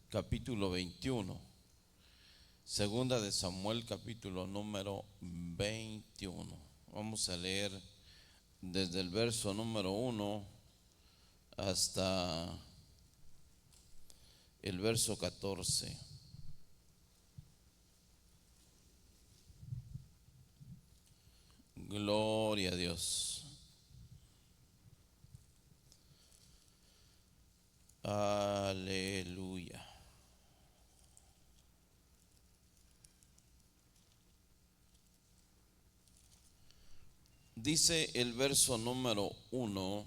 capítulo 21. Segunda de Samuel, capítulo número 21. Vamos a leer desde el verso número 1 hasta el verso 14. Gloria a Dios. Aleluya. Dice el verso número 1: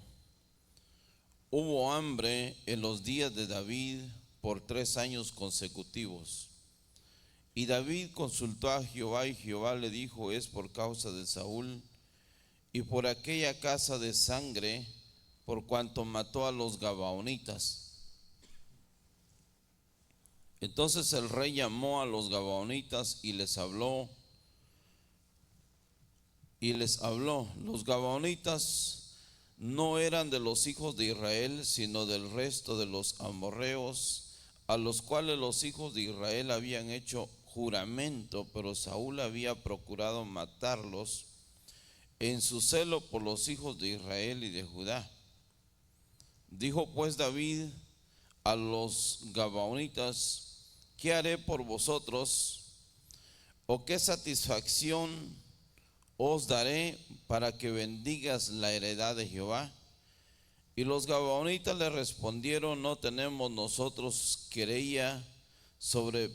hubo hambre en los días de David por 3 años consecutivos. Y David consultó a Jehová, y Jehová le dijo: es por causa de Saúl y por aquella casa de sangre, por cuanto mató a los gabaonitas. Entonces el rey llamó a los gabaonitas y les habló. Los gabaonitas no eran de los hijos de Israel, sino del resto de los amorreos, a los cuales los hijos de Israel habían hecho juramento, pero Saúl había procurado matarlos en su celo por los hijos de Israel y de Judá. Dijo pues David a los gabaonitas: ¿qué haré por vosotros? ¿O qué satisfacción os daré para que bendigas la heredad de Jehová? Y los gabaonitas le respondieron: no tenemos nosotros querella sobre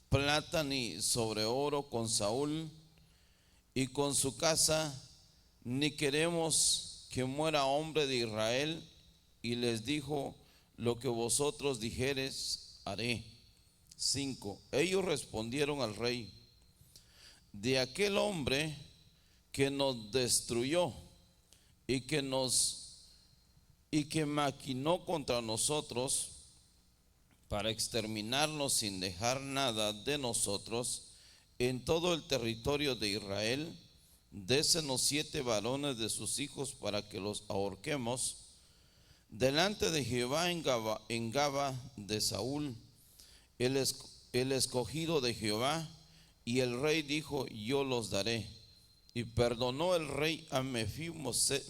plata ni sobre oro con Saúl y con su casa, ni queremos que muera hombre de Israel. Y les dijo: lo que vosotros dijereis haré. 5. Ellos respondieron al rey: de aquel hombre que nos destruyó y que maquinó contra nosotros para exterminarnos sin dejar nada de nosotros en todo el territorio de Israel, désenos 7 varones de sus hijos para que los ahorquemos delante de Jehová en Gaba de Saúl, el escogido de Jehová. Y el rey dijo: yo los daré. Y perdonó el rey a Mefiboset,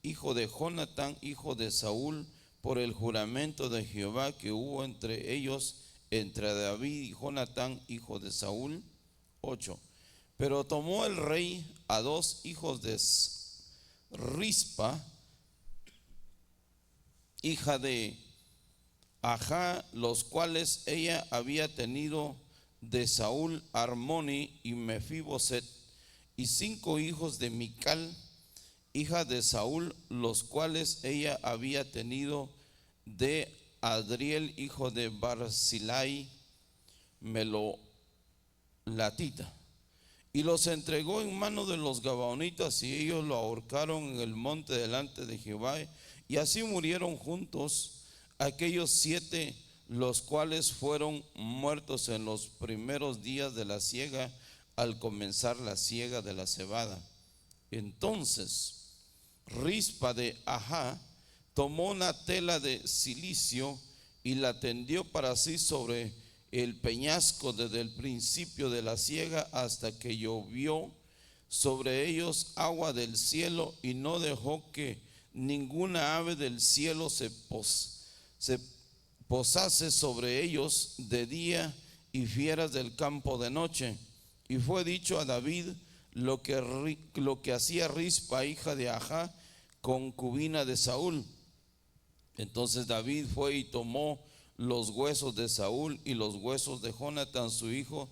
hijo de Jonatán, hijo de Saúl, por el juramento de Jehová que hubo entre ellos, entre David y Jonatán, hijo de Saúl. 8. Pero tomó el rey a 2 hijos de Rispa, hija de Ajá, los cuales ella había tenido de Saúl, Armoni y Mefiboset, y 5 hijos de Mical, hija de Saúl, los cuales ella había tenido de Adriel, hijo de Barzillai, Melolatita. Y los entregó en mano de los gabaonitas, y ellos lo ahorcaron en el monte delante de Jehová. Y así murieron juntos aquellos 7, los cuales fueron muertos en los primeros días de la siega, al comenzar la siega de la cebada. Entonces Rispa de Ajá tomó una tela de cilicio y la tendió para sí sobre el peñasco desde el principio de la siega hasta que llovió sobre ellos agua del cielo, y no dejó que ninguna ave del cielo se posase sobre ellos de día, y fieras del campo de noche. Y fue dicho a David lo que hacía Rispa, hija de Ajá, concubina de Saúl. Entonces David fue y tomó los huesos de Saúl y los huesos de Jonatán su hijo,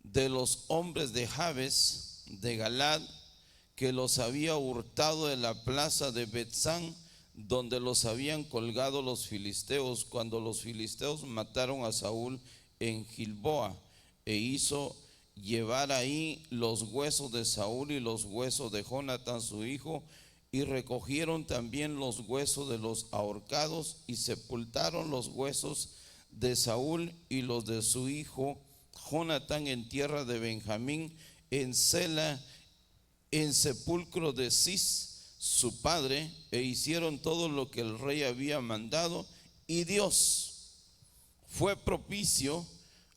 de los hombres de Jabes de Galad, que los había hurtado de la plaza de Betzán, donde los habían colgado los filisteos, cuando los filisteos mataron a Saúl en Gilboa, e hizo llevar ahí los huesos de Saúl y los huesos de Jonatán su hijo, y recogieron también los huesos de los ahorcados, y sepultaron los huesos de Saúl y los de su hijo Jonatán en tierra de Benjamín, en Sela, en sepulcro de Cis su padre, e hicieron todo lo que el rey había mandado, y Dios fue propicio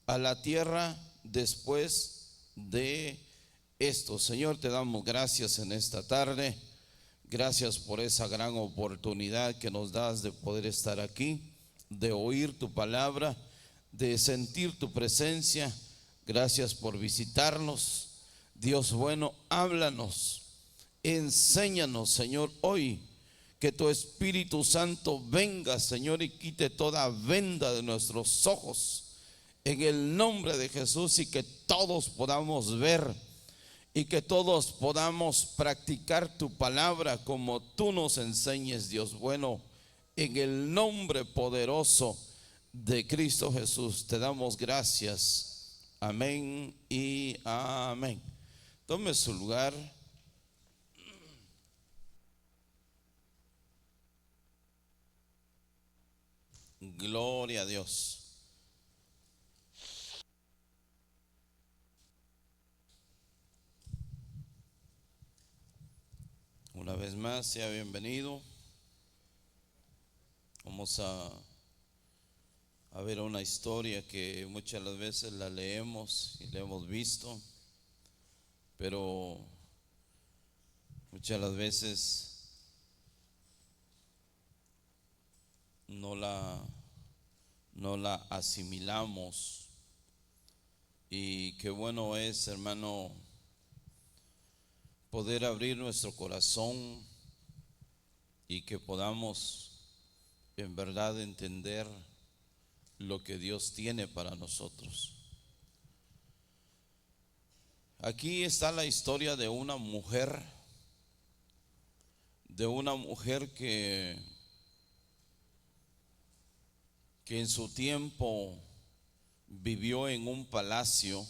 a la tierra después de esto. Señor, te damos gracias en esta tarde. Gracias por esa gran oportunidad que nos das de poder estar aquí, de oír tu palabra, de sentir tu presencia. Gracias por visitarnos. Dios bueno, háblanos, enséñanos, Señor, hoy. Que tu Espíritu Santo venga, Señor, y quite toda venda de nuestros ojos en el nombre de Jesús, y que todos podamos ver y que todos podamos practicar tu palabra como tú nos enseñes, Dios bueno, en el nombre poderoso de Cristo Jesús. Te damos gracias. Amén y amén. Tome su lugar. Gloria a Dios. Una vez más, sea bienvenido. Vamos a ver una historia que muchas de las veces la leemos y la hemos visto, pero muchas de las veces no la asimilamos. Y qué bueno es, hermano, poder abrir nuestro corazón y que podamos en verdad entender lo que Dios tiene para nosotros. Aquí está la historia de una mujer que en su tiempo vivió en un palacio.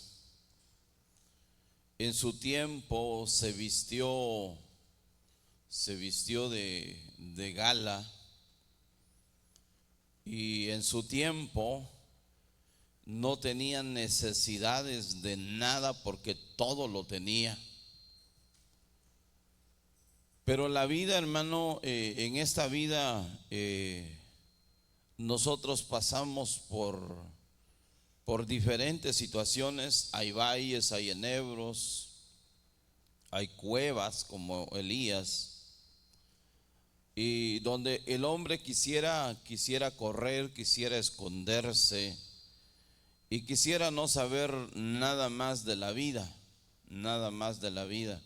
En su tiempo se vistió de gala, y en su tiempo no tenía necesidades de nada porque todo lo tenía. Pero la vida, hermano, en esta vida nosotros pasamos por diferentes situaciones. Hay valles, hay enebros, hay cuevas como Elías, y donde el hombre quisiera correr, quisiera esconderse y quisiera no saber nada más de la vida, nada más de la vida.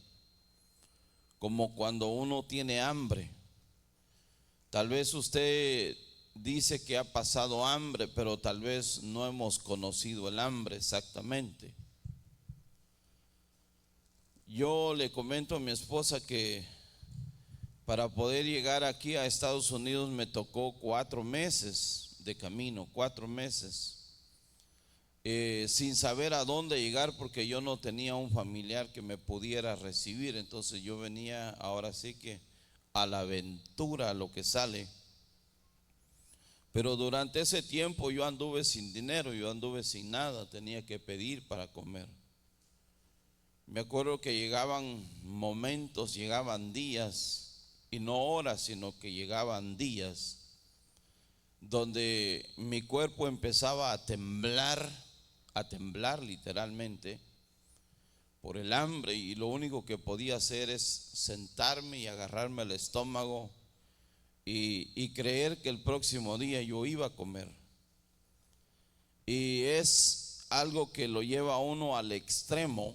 Como cuando uno tiene hambre. Tal vez usted dice que ha pasado hambre, pero tal vez no hemos conocido el hambre exactamente. Yo le comento a mi esposa que para poder llegar aquí a Estados Unidos me tocó 4 meses de camino, 4 meses, sin saber a dónde llegar, porque yo no tenía un familiar que me pudiera recibir. Entonces yo venía, ahora sí que a la aventura, a lo que sale. Pero durante ese tiempo yo anduve sin dinero, yo anduve sin nada, tenía que pedir para comer. Me acuerdo que llegaban momentos, llegaban días, y no horas, sino que llegaban días, donde mi cuerpo empezaba a temblar literalmente por el hambre, y lo único que podía hacer es sentarme y agarrarme el estómago y creer que el próximo día yo iba a comer. Y es algo que lo lleva a uno al extremo.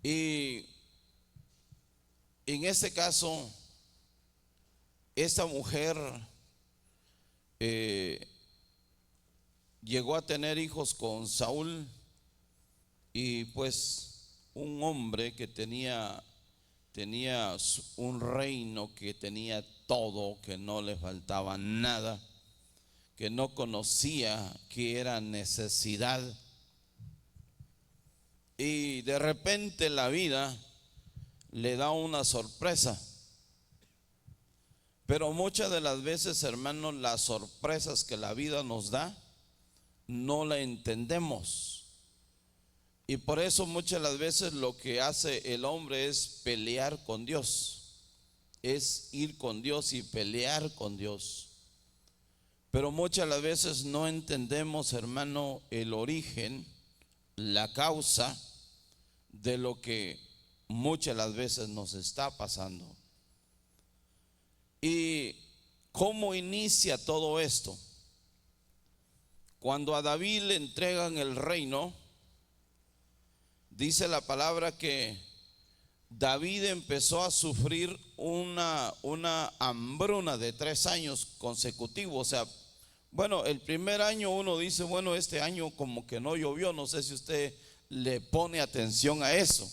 Y en este caso, esta mujer llegó a tener hijos con Saúl, y pues un hombre que tenía un reino, que tenía todo, que no le faltaba nada, que no conocía que era necesidad. Y de repente la vida le da una sorpresa. Pero muchas de las veces, hermanos, las sorpresas que la vida nos da no la entendemos. Y por eso muchas de las veces lo que hace el hombre es pelear con Dios. es ir con Dios y pelear con Dios. Pero muchas las veces no entendemos, hermano, el origen, la causa de lo que muchas las veces nos está pasando. ¿Y cómo inicia todo esto? Cuando a David le entregan el reino, dice la palabra que David empezó a sufrir una hambruna de 3 años consecutivos. O sea, bueno, el primer año uno dice, bueno, este año como que no llovió. No sé si usted le pone atención a eso.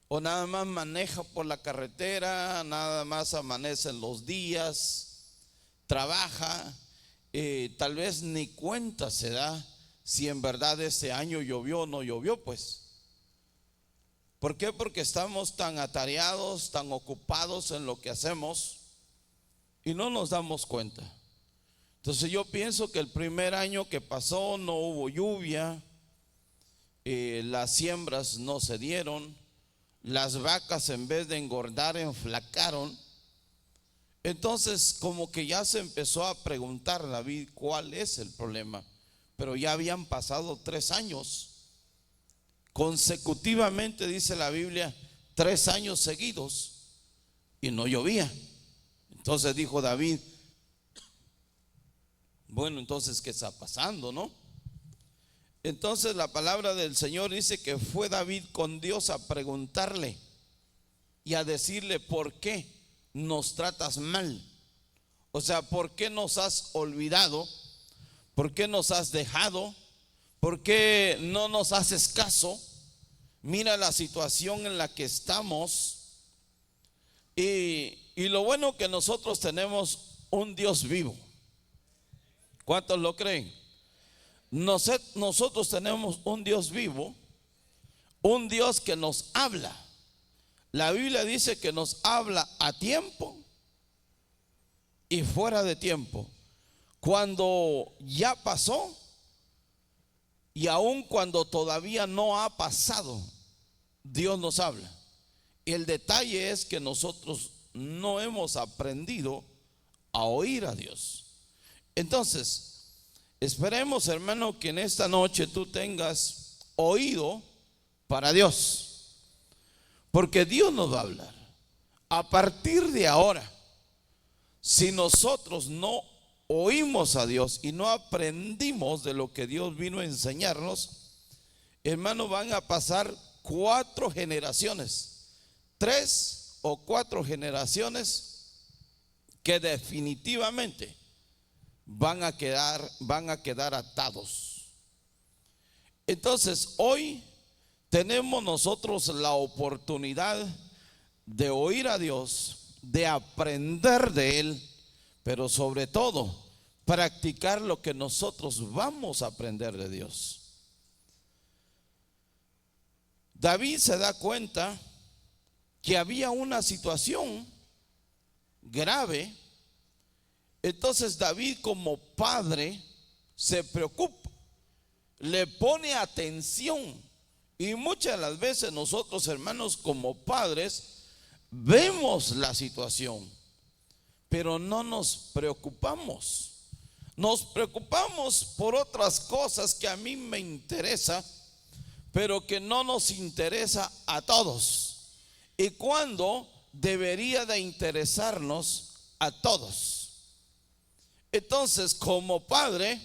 O nada más maneja por la carretera, nada más amanece en los días, trabaja, tal vez ni cuenta se da si en verdad este año llovió o no llovió, pues. ¿Por qué? Porque estamos tan atareados, tan ocupados en lo que hacemos y no nos damos cuenta. Entonces yo pienso que el primer año que pasó no hubo lluvia, las siembras no se dieron, las vacas en vez de engordar enflacaron. Entonces como que ya se empezó a preguntar David cuál es el problema. Pero ya habían pasado 3 años consecutivamente, dice la Biblia, 3 años seguidos y no llovía. Entonces dijo David, bueno, entonces ¿qué está pasando, no? Entonces la palabra del Señor dice que fue David con Dios a preguntarle y a decirle, ¿por qué nos tratas mal? O sea, ¿por qué nos has olvidado? ¿Por qué nos has dejado? ¿Por qué no nos haces caso? Mira la situación en la que estamos. Y lo bueno que nosotros tenemos un Dios vivo. ¿Cuántos lo creen? Nosotros tenemos un Dios vivo, un Dios que nos habla. La Biblia dice que nos habla a tiempo y fuera de tiempo. Cuando ya pasó y aun cuando todavía no ha pasado, Dios nos habla. Y el detalle es que nosotros no hemos aprendido a oír a Dios. Entonces, esperemos, hermano, que en esta noche tú tengas oído para Dios, porque Dios nos va a hablar. A partir de ahora, si nosotros no oímos a Dios y no aprendimos de lo que Dios vino a enseñarnos, hermano, van a pasar 4 generaciones, 3 o 4 generaciones que definitivamente van a quedar atados. Entonces hoy tenemos nosotros la oportunidad de oír a Dios, de aprender de Él, pero sobre todo practicar lo que nosotros vamos a aprender de Dios. David se da cuenta que había una situación grave. Entonces David, como padre, se preocupa, le pone atención. Y muchas de las veces nosotros, hermanos, como padres, vemos la situación, pero no nos preocupamos. Nos preocupamos por otras cosas que a mí me interesa, pero que no nos interesa a todos. Y cuando debería de interesarnos a todos. Entonces, como padre,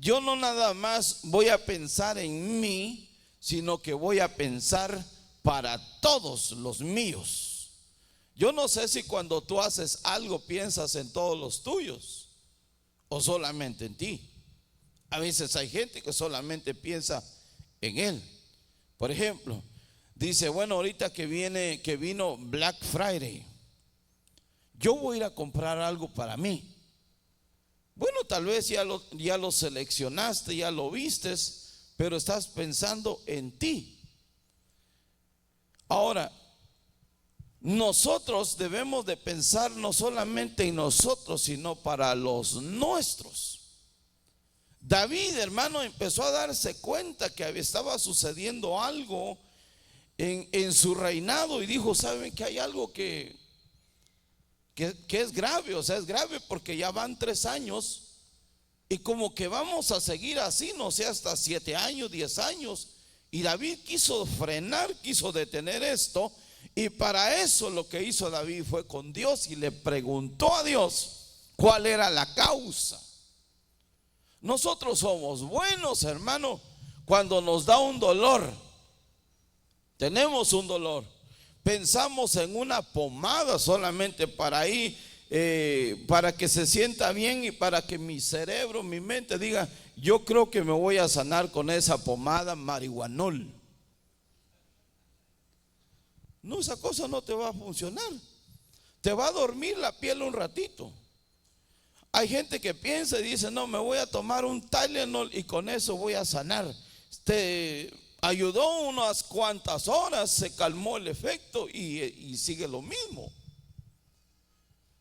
yo no nada más voy a pensar en mí, sino que voy a pensar para todos los míos. Yo no sé si cuando tú haces algo piensas en todos los tuyos o solamente en ti. A veces hay gente que solamente piensa en él. Por ejemplo, dice, bueno, ahorita que vino Black Friday, yo voy a ir a comprar algo para mí. Bueno, tal vez ya lo seleccionaste, ya lo vistes, pero estás pensando en ti. Ahora, nosotros debemos de pensar no solamente en nosotros, sino para los nuestros. David, hermano, empezó a darse cuenta que estaba sucediendo algo en su reinado y dijo, ¿saben que hay algo que que es grave, o sea, es grave porque ya van 3 años y como que vamos a seguir así, no sé, hasta 7 años, 10 años. Y David quiso frenar, quiso detener esto. Y para eso lo que hizo David fue con Dios y le preguntó a Dios cuál era la causa. Nosotros somos buenos, hermano, cuando nos da un dolor. Tenemos un dolor. Pensamos en una pomada solamente para ir, para que se sienta bien y para que mi cerebro, mi mente diga, yo creo que me voy a sanar con esa pomada marihuanol. No, esa cosa no te va a funcionar. Te va a dormir la piel un ratito. Hay gente que piensa y dice, no, me voy a tomar un Tylenol y con eso voy a sanar. Te ayudó unas cuantas horas, se calmó el efecto y sigue lo mismo.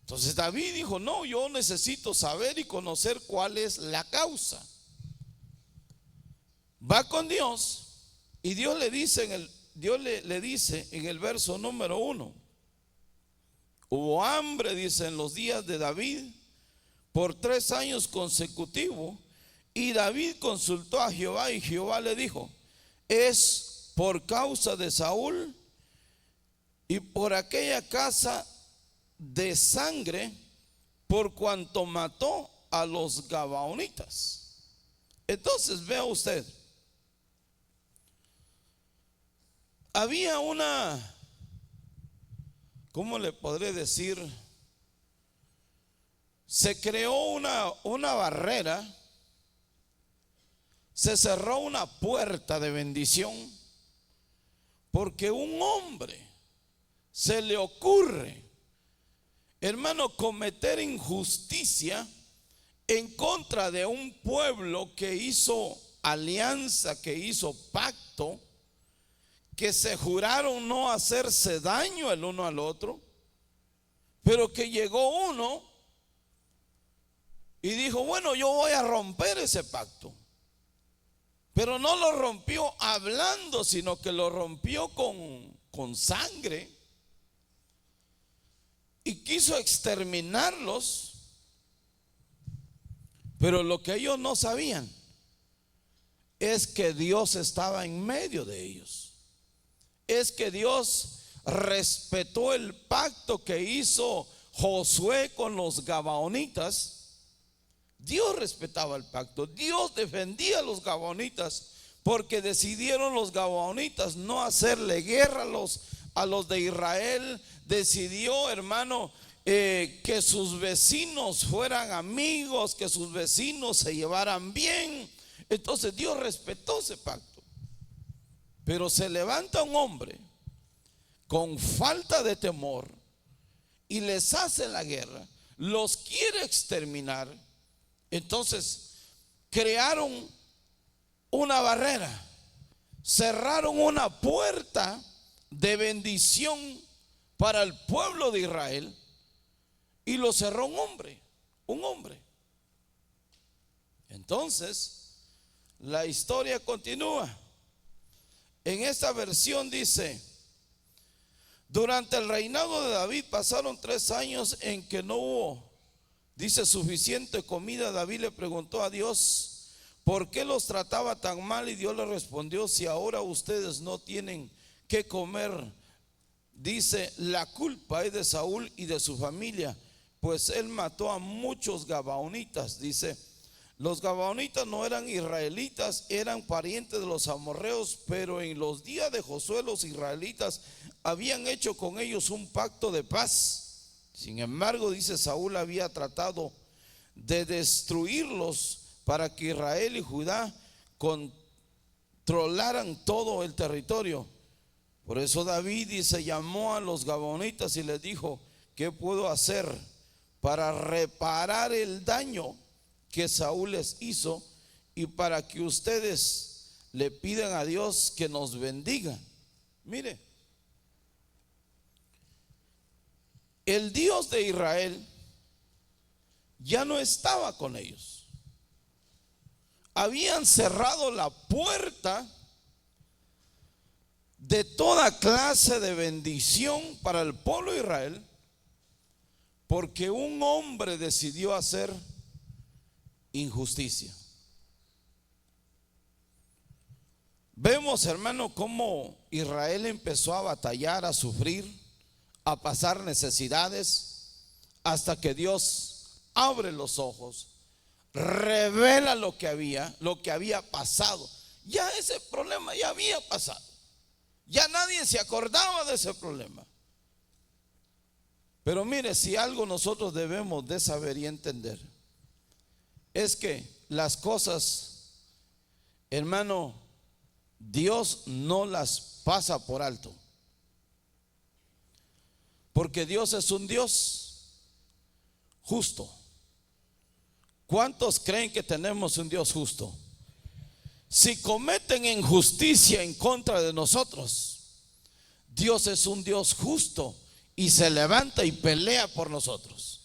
Entonces David dijo, no, yo necesito saber y conocer cuál es la causa. Va con Dios y Dios le dice le dice en el verso número 1, hubo hambre, dice, en los días de David por 3 años consecutivos, y David consultó a Jehová y Jehová le dijo, es por causa de Saúl y por aquella casa de sangre, por cuanto mató a los gabaonitas. Entonces vea usted, había una, ¿cómo le podré decir? Se creó una barrera, se cerró una puerta de bendición, porque un hombre se le ocurre, hermano, cometer injusticia en contra de un pueblo que hizo alianza, que hizo pacto, que se juraron no hacerse daño el uno al otro, pero que llegó uno y dijo, bueno, yo voy a romper ese pacto. Pero no lo rompió hablando, sino que lo rompió con sangre. Y quiso exterminarlos. Pero lo que ellos no sabían es que Dios estaba en medio de ellos. Es que Dios respetó el pacto que hizo Josué con los gabaonitas. Dios respetaba el pacto, Dios defendía a los gabaonitas, porque decidieron los gabaonitas no hacerle guerra a los de Israel. Decidió, hermano, que sus vecinos fueran amigos, que sus vecinos se llevaran bien. Entonces Dios respetó ese pacto. Pero se levanta un hombre con falta de temor y les hace la guerra, los quiere exterminar. Entonces crearon una barrera, cerraron una puerta de bendición para el pueblo de Israel y lo cerró un hombre. Entonces la historia continúa. En esta versión dice, durante el reinado de David pasaron 3 años en que no hubo, dice, suficiente comida. David le preguntó a Dios, ¿por qué los trataba tan mal? Y Dios le respondió, si ahora ustedes no tienen que comer, dice, la culpa es de Saúl y de su familia, pues él mató a muchos gabaonitas. Dice, los gabaonitas no eran israelitas, eran parientes de los amorreos, pero en los días de Josué los israelitas habían hecho con ellos un pacto de paz. Sin embargo, dice, Saúl había tratado de destruirlos para que Israel y Judá controlaran todo el territorio. Por eso David, dice, llamó a los gabaonitas y les dijo, ¿qué puedo hacer para reparar el daño que Saúl les hizo y para que ustedes le pidan a Dios que nos bendiga? Mire, el Dios de Israel ya no estaba con ellos. Habían cerrado la puerta de toda clase de bendición para el pueblo de Israel, porque un hombre decidió hacer injusticia. Vemos, hermano, cómo Israel empezó a batallar, a sufrir, a pasar necesidades, hasta que Dios abre los ojos, revela lo que había pasado. Ya ese problema ya había pasado. Ya nadie se acordaba de ese problema. Pero mire, si algo nosotros debemos de saber y entender, es que las cosas, hermano, Dios no las pasa por alto. Porque Dios es un Dios justo. ¿Cuántos creen que tenemos un Dios justo? Si cometen injusticia en contra de nosotros, Dios es un Dios justo y se levanta y pelea por nosotros.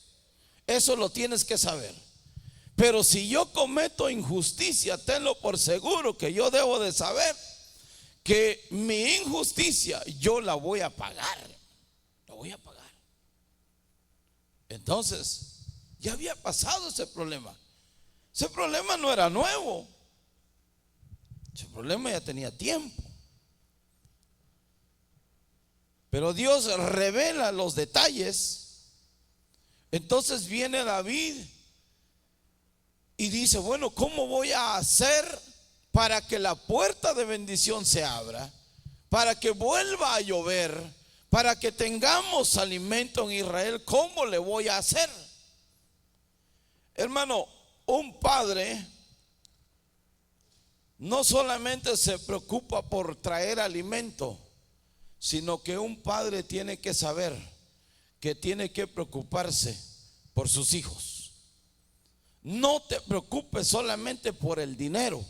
Eso lo tienes que saber. Pero si yo cometo injusticia, tenlo por seguro que yo debo de saber que mi injusticia yo la voy a pagar. La voy a pagar. Entonces, ya había pasado ese problema. Ese problema no era nuevo. Ese problema ya tenía tiempo. Pero Dios revela los detalles. Entonces viene David y dice, bueno, ¿cómo voy a hacer para que la puerta de bendición se abra? Para que vuelva a llover, para que tengamos alimento en Israel. ¿Cómo le voy a hacer? Hermano, un padre no solamente se preocupa por traer alimento, sino que un padre tiene que saber que tiene que preocuparse por sus hijos. No te preocupes solamente por el dinero,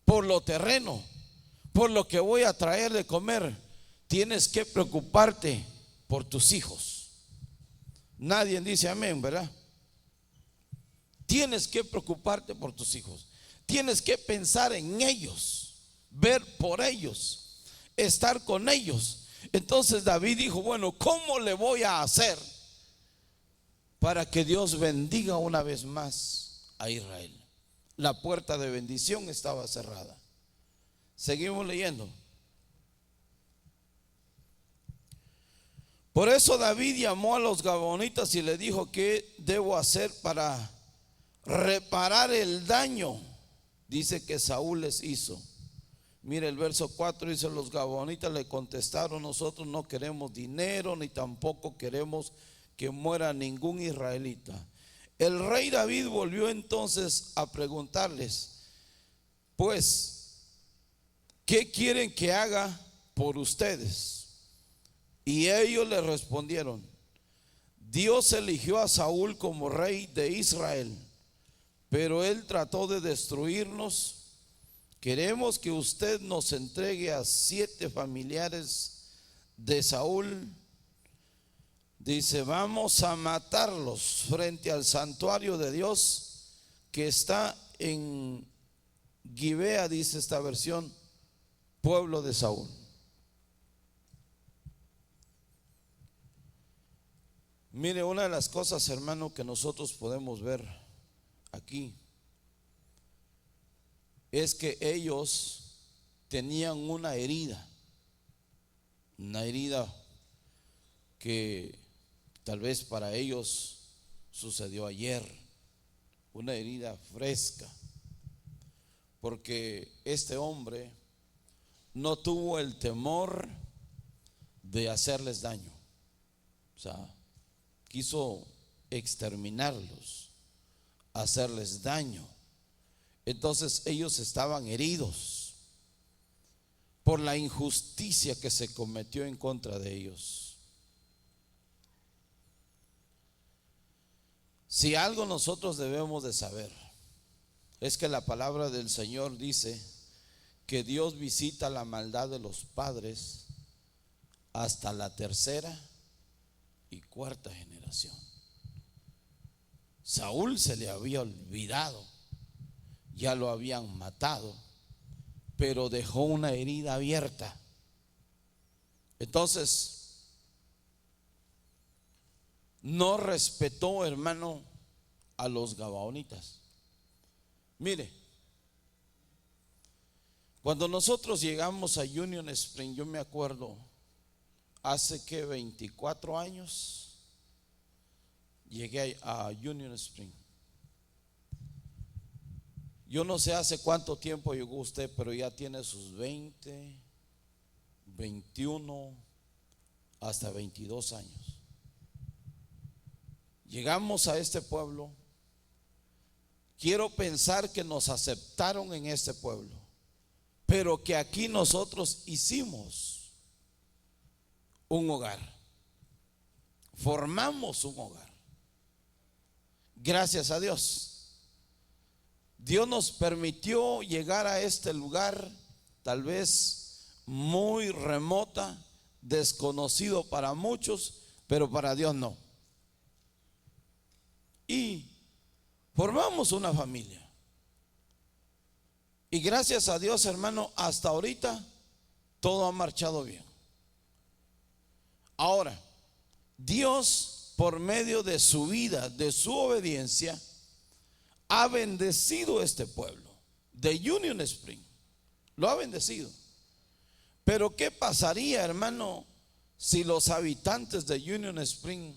por lo terreno, por lo que voy a traer de comer. Tienes que preocuparte por tus hijos. Nadie dice amén, ¿verdad? Tienes que preocuparte por tus hijos. Tienes que pensar en ellos, ver por ellos, estar con ellos. Entonces David dijo, bueno, ¿cómo le voy a hacer para que Dios bendiga una vez más a Israel? La puerta de bendición estaba cerrada. Seguimos leyendo. Por eso David llamó a los gabaonitas y le dijo, ¿qué debo hacer para reparar el daño? Dice que Saúl les hizo. Mire el verso 4, dice, los gabaonitas le contestaron, nosotros no queremos dinero ni tampoco queremos que muera ningún israelita. El rey David volvió entonces a preguntarles, pues, ¿qué quieren que haga por ustedes? Y ellos le respondieron, Dios eligió a Saúl como rey de Israel, pero él trató de destruirnos. Queremos que usted nos entregue a 7 familiares de Saúl. Dice, vamos a matarlos frente al santuario de Dios que está en Gibea, dice esta versión, pueblo de Saúl. Mire, una de las cosas, hermano, que nosotros podemos ver aquí es que ellos tenían una herida que tal vez para ellos sucedió ayer, una herida fresca, porque este hombre no tuvo el temor de hacerles daño. O sea, quiso exterminarlos, hacerles daño. Entonces ellos estaban heridos por la injusticia que se cometió en contra de ellos. Si algo nosotros debemos de saber es que la palabra del Señor dice que Dios visita la maldad de los padres hasta la 3ª y 4ª generación. Saúl se le había olvidado, ya lo habían matado, pero dejó una herida abierta. Entonces, no respetó, hermano, a los gabaonitas. Mire, cuando nosotros llegamos a Union Spring, yo me acuerdo, hace que 24 años llegué a Union Spring. Yo no sé hace cuánto tiempo llegó usted, pero ya tiene sus 20, 21, hasta 22 años. Llegamos a este pueblo. Quiero pensar que nos aceptaron en este pueblo, pero que aquí nosotros hicimos un hogar, formamos un hogar. Gracias a Dios. Dios nos permitió llegar a este lugar, tal vez muy remota, desconocido para muchos, pero para Dios no. Y formamos una familia. Y gracias a Dios, hermano, hasta ahorita todo ha marchado bien. Ahora, Dios, por medio de su vida, de su obediencia, ha bendecido este pueblo de Union Spring. Lo ha bendecido. Pero ¿qué pasaría, hermano, si los habitantes de Union Spring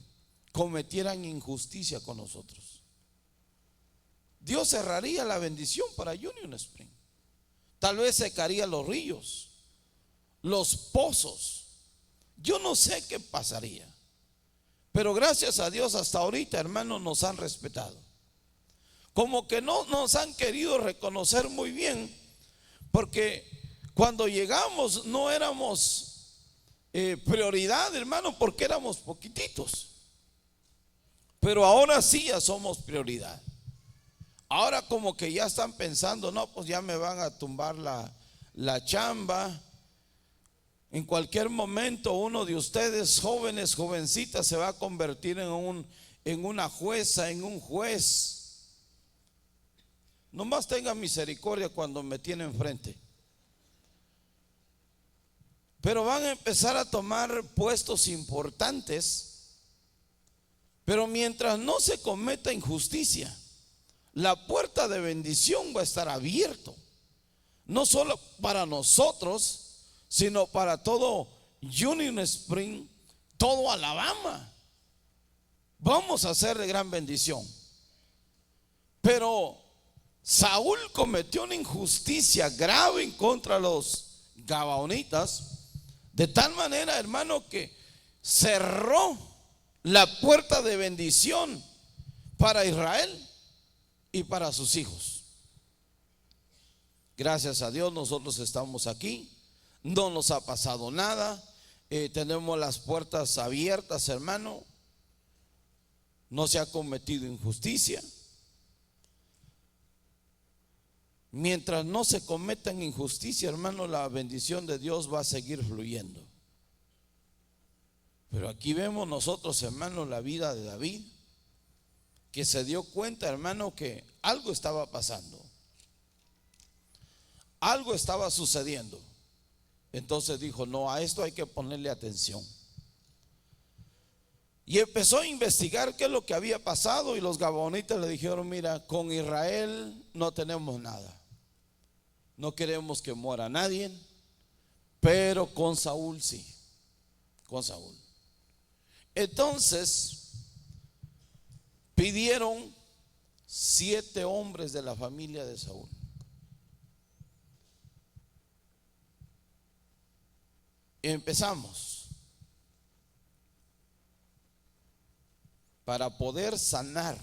cometieran injusticia con nosotros? Dios cerraría la bendición para Union Spring. Tal vez secaría los ríos, los pozos. Yo no sé qué pasaría. Pero gracias a Dios hasta ahorita, hermano, nos han respetado. Como que no nos han querido reconocer muy bien, porque cuando llegamos no éramos prioridad, hermano, porque éramos poquititos. Pero ahora sí ya somos prioridad. Ahora como que ya están pensando, no, pues ya me van a tumbar la chamba. En cualquier momento uno de ustedes, jóvenes, jovencitas, se va a convertir en una jueza, en un juez. Nomás tenga misericordia cuando me tiene enfrente. Pero van a empezar a tomar puestos importantes. Pero mientras no se cometa injusticia, la puerta de bendición va a estar abierta. No solo para nosotros, sino para todo Union Spring, todo Alabama. Vamos a ser de gran bendición. Pero Saúl cometió una injusticia grave en contra de los gabaonitas, de tal manera, hermano, que cerró la puerta de bendición para Israel y para sus hijos. Gracias a Dios nosotros estamos aquí, no nos ha pasado nada, tenemos las puertas abiertas, hermano, no se ha cometido injusticia. Mientras no se cometan injusticia, hermano, la bendición de Dios va a seguir fluyendo. Pero aquí vemos nosotros, hermano, la vida de David, que se dio cuenta, hermano, que algo estaba pasando, algo estaba sucediendo. Entonces dijo, no, a esto hay que ponerle atención. Y empezó a investigar qué es lo que había pasado. Y los gabaonitas le dijeron, mira, con Israel no tenemos nada, no queremos que muera nadie, pero con Saúl sí, con Saúl. Entonces pidieron 7 hombres de la familia de Saúl. Empezamos para poder sanar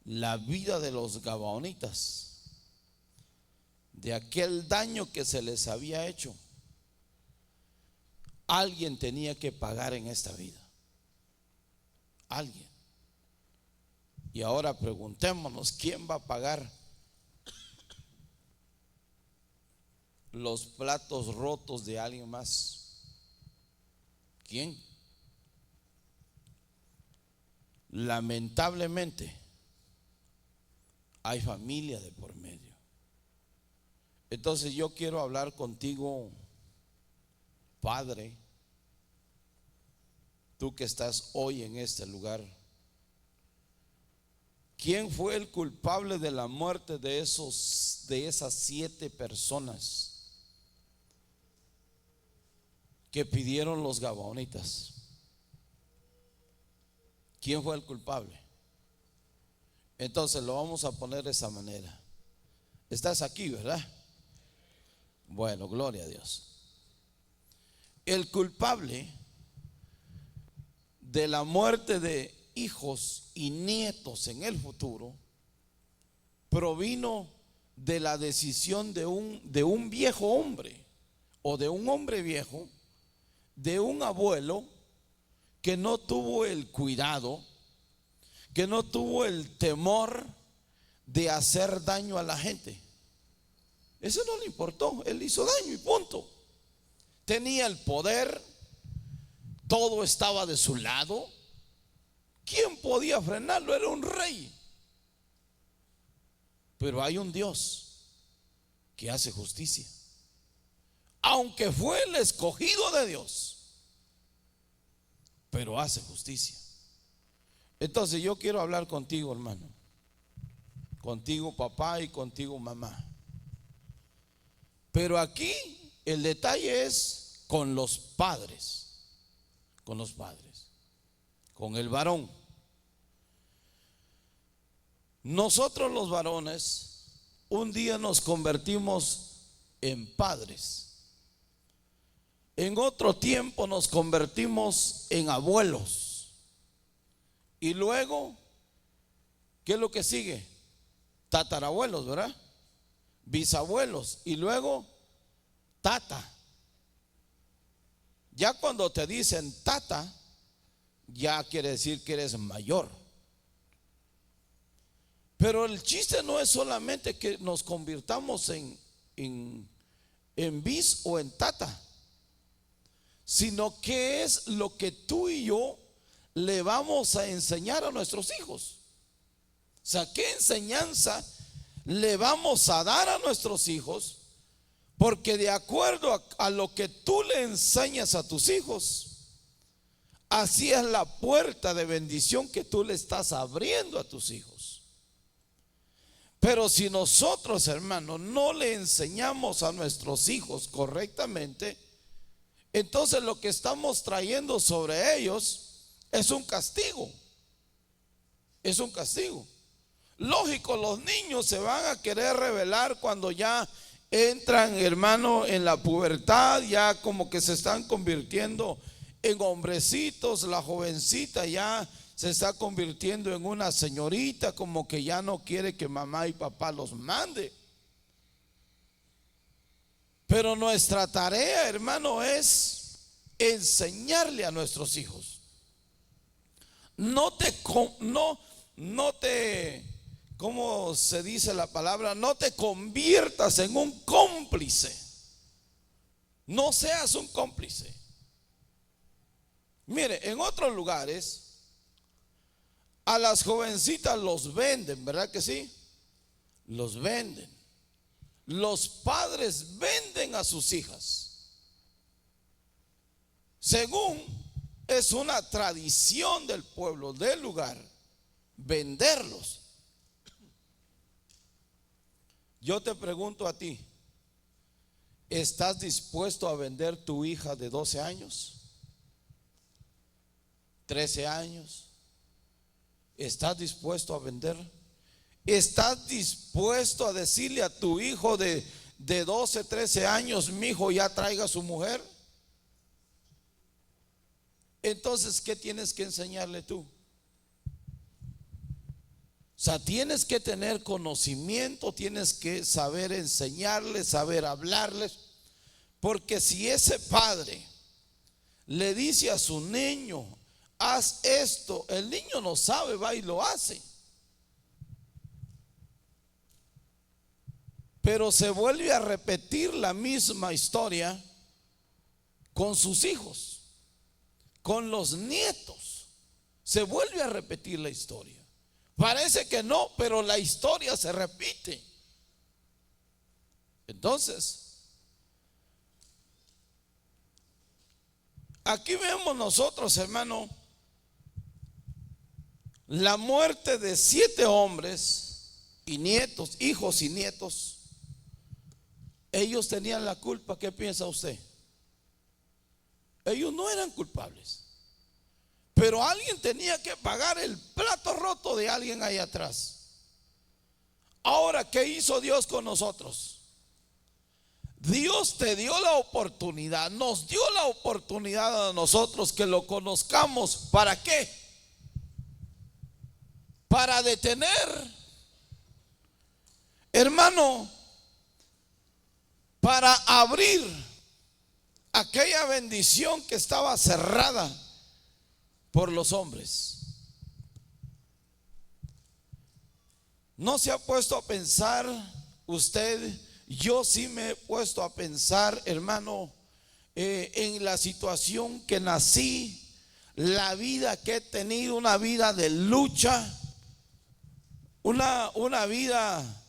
la vida de los gabaonitas de aquel daño que se les había hecho. Alguien tenía que pagar en esta vida, alguien. Y ahora preguntémonos, ¿quién va a pagar los platos rotos de alguien más? ¿Quién? Lamentablemente hay familia de por medio. Entonces yo quiero hablar contigo, padre, tú que estás hoy en este lugar, ¿quién fue el culpable de la muerte de esas 7 personas que pidieron los gabaonitas? ¿Quién fue el culpable? Entonces lo vamos a poner de esa manera. Estás aquí, ¿verdad? Bueno, gloria a Dios. El culpable de la muerte de hijos y nietos en el futuro provino de la decisión de un viejo hombre o de un hombre viejo, de un abuelo que no tuvo el cuidado, que no tuvo el temor de hacer daño a la gente. Eso no le importó, él hizo daño y punto. Tenía el poder, todo estaba de su lado. ¿Quién podía frenarlo? Era un rey. Pero hay un Dios que hace justicia. Aunque fue el escogido de Dios, pero hace justicia. Entonces yo quiero hablar contigo, hermano, contigo papá y contigo mamá. Pero aquí el detalle es con los padres, con el varón. Nosotros los varones un día nos convertimos en padres. En otro tiempo nos convertimos en abuelos. Y luego, ¿qué es lo que sigue? Tatarabuelos, ¿verdad? Bisabuelos. Y luego, tata. Ya cuando te dicen tata, ya quiere decir que eres mayor. Pero el chiste no es solamente que nos convirtamos en bis o en tata, sino que es lo que tú y yo le vamos a enseñar a nuestros hijos. O sea, ¿qué enseñanza le vamos a dar a nuestros hijos? Porque de acuerdo a lo que tú le enseñas a tus hijos, así es la puerta de bendición que tú le estás abriendo a tus hijos. Pero si nosotros, hermanos, no le enseñamos a nuestros hijos correctamente, entonces lo que estamos trayendo sobre ellos es un castigo. Es un castigo. Lógico, los niños se van a querer rebelar cuando ya entran, hermano, en la pubertad, ya como que se están convirtiendo en hombrecitos. La jovencita ya se está convirtiendo en una señorita, como que ya no quiere que mamá y papá los mande. Pero nuestra tarea, hermano, es enseñarle a nuestros hijos. No te, ¿cómo se dice la palabra? No te conviertas en un cómplice. No seas un cómplice. Mire, en otros lugares a las jovencitas los venden, ¿verdad que sí? Los venden. Los padres venden a sus hijas. Según es una tradición del pueblo, del lugar, venderlos. Yo te pregunto a ti, ¿estás dispuesto a vender tu hija de 12 años? 13 años. ¿Estás dispuesto a vender? ¿Estás dispuesto a decirle a tu hijo de 12, 13 años, mi hijo, ya traiga a su mujer? Entonces, ¿qué tienes que enseñarle tú? O sea, tienes que tener conocimiento, tienes que saber enseñarles, saber hablarles. Porque si ese padre le dice a su niño, haz esto, el niño no sabe, va y lo hace. Pero se vuelve a repetir la misma historia con sus hijos, con los nietos. Se vuelve a repetir la historia. Parece que no, pero la historia se repite. Entonces, aquí vemos nosotros, hermano, la muerte de 7 hombres y nietos, hijos y nietos. Ellos tenían la culpa. ¿Qué piensa usted? Ellos no eran culpables, pero alguien tenía que pagar el plato roto de alguien ahí atrás. Ahora, ¿qué hizo Dios con nosotros? Dios te dio la oportunidad, nos dio la oportunidad a nosotros que lo conozcamos. ¿Para qué? Para detener, hermano, para abrir aquella bendición que estaba cerrada por los hombres. ¿No se ha puesto a pensar usted? Yo sí me he puesto a pensar, hermano, en la situación que nací, la vida que he tenido, una vida de lucha, una vida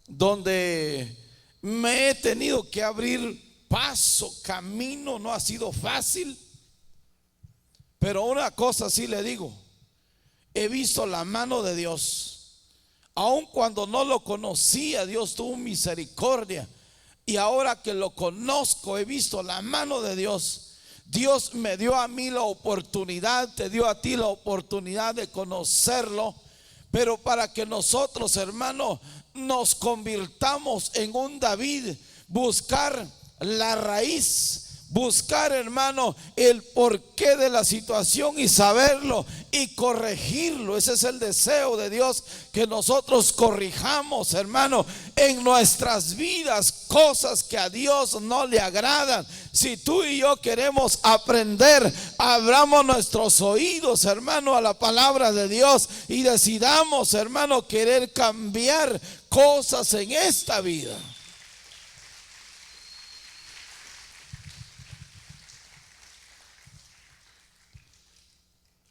donde me he tenido que abrir paso, camino. No ha sido fácil, pero una cosa sí le digo: he visto la mano de Dios. Aun cuando no lo conocía, Dios tuvo misericordia, y ahora que lo conozco, he visto la mano de Dios. Dios me dio a mí la oportunidad, te dio a ti la oportunidad de conocerlo, pero para que nosotros, hermano, nos convirtamos en un David, buscar la raíz, buscar, hermano, el porqué de la situación y saberlo y corregirlo. Ese es el deseo de Dios, que nosotros corrijamos, hermano, en nuestras vidas cosas que a Dios no le agradan. Si tú y yo queremos aprender, abramos nuestros oídos, hermano, a la palabra de Dios y decidamos, hermano, querer cambiar cosas en esta vida.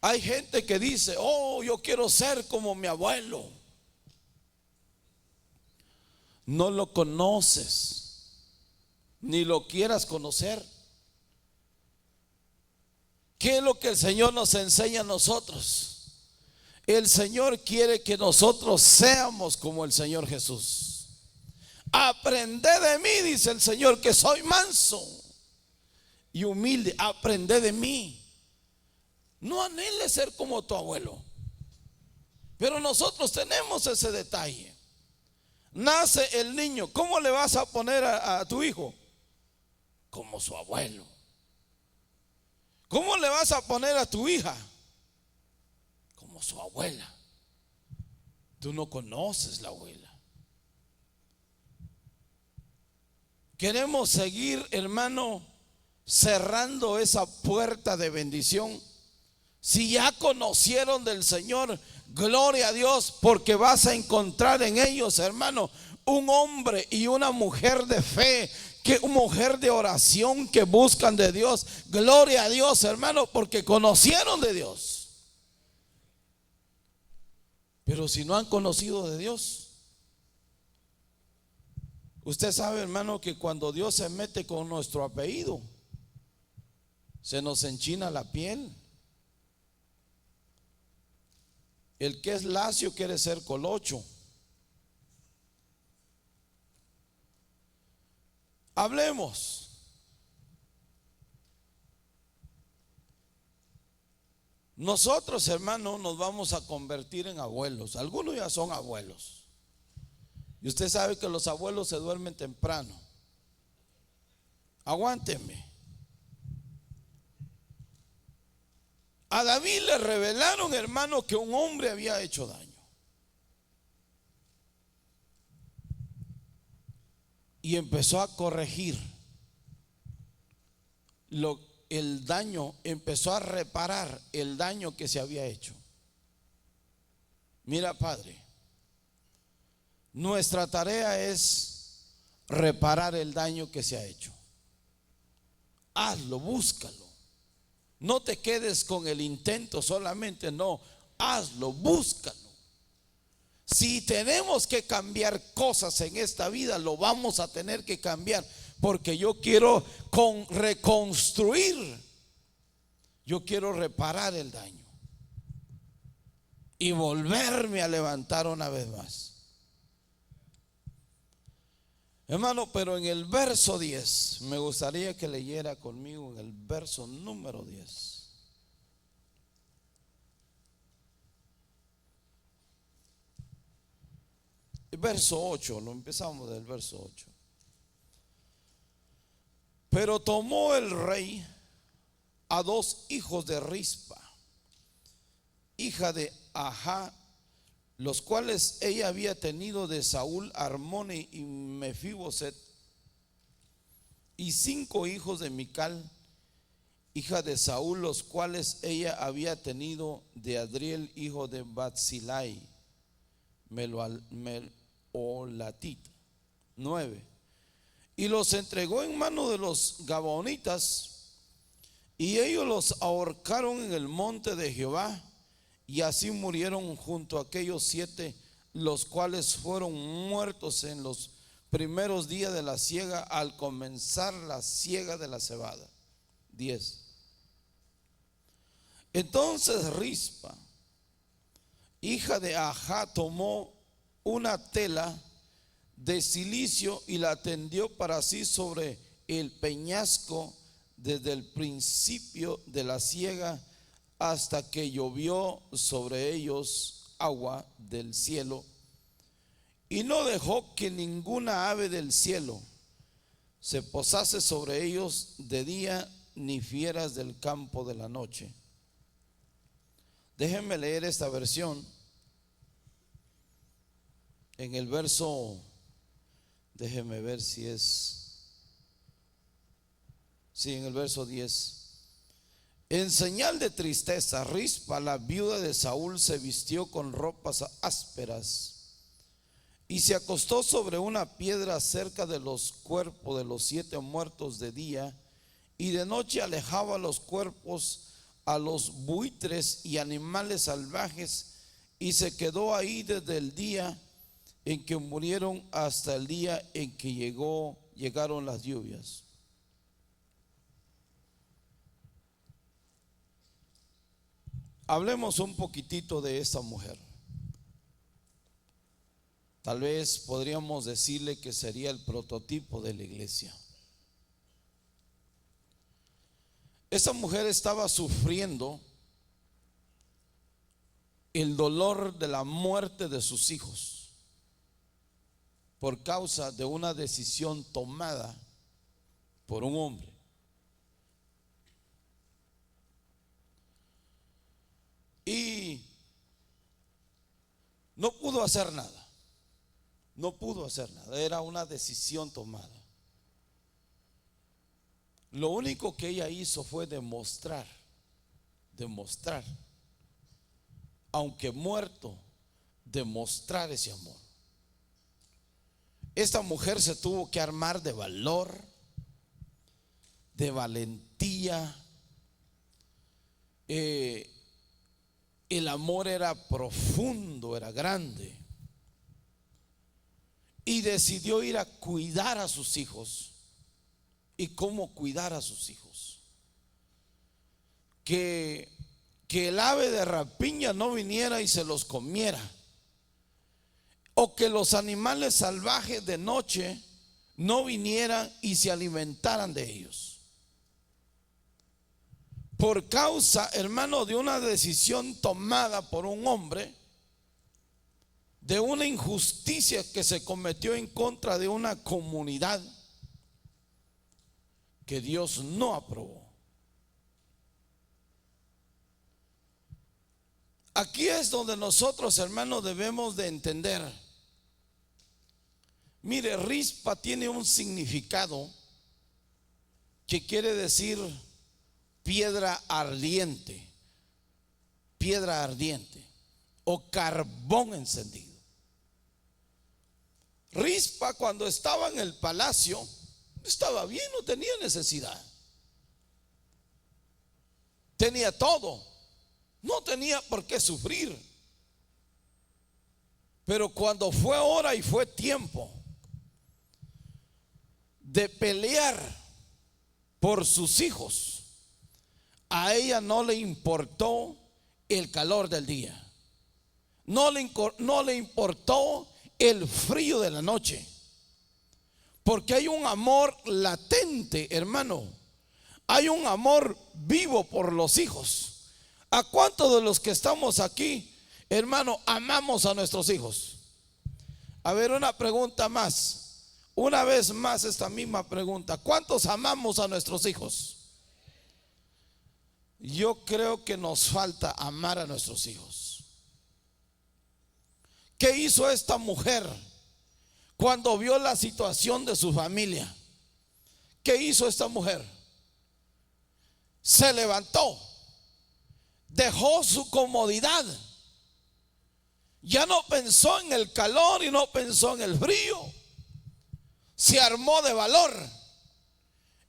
Hay gente que dice: oh, yo quiero ser como mi abuelo. No lo conoces, ni lo quieras conocer. ¿Qué es lo que el Señor nos enseña a nosotros? El Señor quiere que nosotros seamos como el Señor Jesús. Aprended de mí, dice el Señor, que soy manso y humilde. Aprended de mí. No anheles ser como tu abuelo. Pero nosotros tenemos ese detalle. Nace el niño, ¿cómo le vas a poner a tu hijo? Como su abuelo. ¿Cómo le vas a poner a tu hija? Como su abuela. Tú no conoces la abuela. Queremos seguir, hermano, cerrando esa puerta de bendición. Si ya conocieron del Señor, gloria a Dios, porque vas a encontrar en ellos, hermano, un hombre y una mujer de fe, una mujer de oración, que buscan de Dios. Gloria a Dios, hermano, porque conocieron de Dios. Pero si no han conocido de Dios, usted sabe, hermano, que cuando Dios se mete con nuestro apellido, se nos enchina la piel. El que es lacio quiere ser colocho. Hablemos. Nosotros, hermanos, nos vamos a convertir en abuelos. Algunos ya son abuelos. Y usted sabe que los abuelos se duermen temprano. Aguánteme. A David le revelaron, hermano, que un hombre había hecho daño. Y empezó a corregir el daño, empezó a reparar el daño que se había hecho. Mira, padre, nuestra tarea es reparar el daño que se ha hecho. Hazlo, búscalo. No te quedes con el intento solamente, no, hazlo, búscalo. Si tenemos que cambiar cosas en esta vida, lo vamos a tener que cambiar, porque yo quiero reconstruir, yo quiero reparar el daño y volverme a levantar una vez más. Hermano, pero en el verso 10, me gustaría que leyera conmigo en el verso número 10. El verso 8, lo empezamos del verso 8. Pero tomó el rey a 2 hijos de Rispa, hija de Ajá, los cuales ella había tenido de Saúl, Armone y Mefiboset, y 5 hijos de Mical, hija de Saúl, los cuales ella había tenido de Adriel, hijo de Batzilai, Melatit. 9. Y los entregó en mano de los gabaonitas, y ellos los ahorcaron en el monte de Jehová. Y así murieron junto a aquellos 7, los cuales fueron muertos en los primeros días de la siega, al comenzar la siega de la cebada. 10. Entonces Rispa, hija de Ajá, tomó una tela de cilicio y la tendió para sí sobre el peñasco desde el principio de la siega hasta que llovió sobre ellos agua del cielo, y no dejó que ninguna ave del cielo se posase sobre ellos de día, ni fieras del campo de la noche. Déjenme leer esta versión. En el verso, déjenme ver si es, sí, en el verso 10. En señal de tristeza, Rispa, la viuda de Saúl, se vistió con ropas ásperas y se acostó sobre una piedra cerca de los cuerpos de los 7 muertos de día, y de noche alejaba los cuerpos a los buitres y animales salvajes, y se quedó ahí desde el día en que murieron hasta el día en que llegaron las lluvias. Hablemos un poquitito de esta mujer. Tal vez podríamos decirle que sería el prototipo de la iglesia. Esta mujer estaba sufriendo el dolor de la muerte de sus hijos por causa de una decisión tomada por un hombre. Y no pudo hacer nada. No pudo hacer nada. Era una decisión tomada. Lo único que ella hizo fue demostrar, aunque muerto, demostrar ese amor. Esta mujer se tuvo que armar de valor, de valentía. El amor era profundo, era grande, y decidió ir a cuidar a sus hijos. ¿Y cómo cuidar a sus hijos? Que el ave de rapiña no viniera y se los comiera, o que los animales salvajes de noche no vinieran y se alimentaran de ellos. Por causa, hermano, de una decisión tomada por un hombre, de una injusticia que se cometió en contra de una comunidad que Dios no aprobó. Aquí es donde nosotros, hermanos, debemos de entender. Mire, Rispa tiene un significado que quiere decir piedra ardiente o carbón encendido. Rispa, cuando estaba en el palacio, estaba bien, no tenía necesidad, tenía todo, no tenía por qué sufrir. Pero cuando fue hora y fue tiempo de pelear por sus hijos, a ella no le importó el calor del día, no le importó el frío de la noche, porque hay un amor latente, hermano. Hay un amor vivo por los hijos. ¿A cuántos de los que estamos aquí, hermano, amamos a nuestros hijos? A ver, una pregunta más. Una vez más esta misma pregunta. ¿Cuántos amamos a nuestros hijos? Yo creo que nos falta amar a nuestros hijos. ¿Qué hizo esta mujer cuando vio la situación de su familia? ¿Qué hizo esta mujer? Se levantó, dejó su comodidad, ya no pensó en el calor y no pensó en el frío, se armó de valor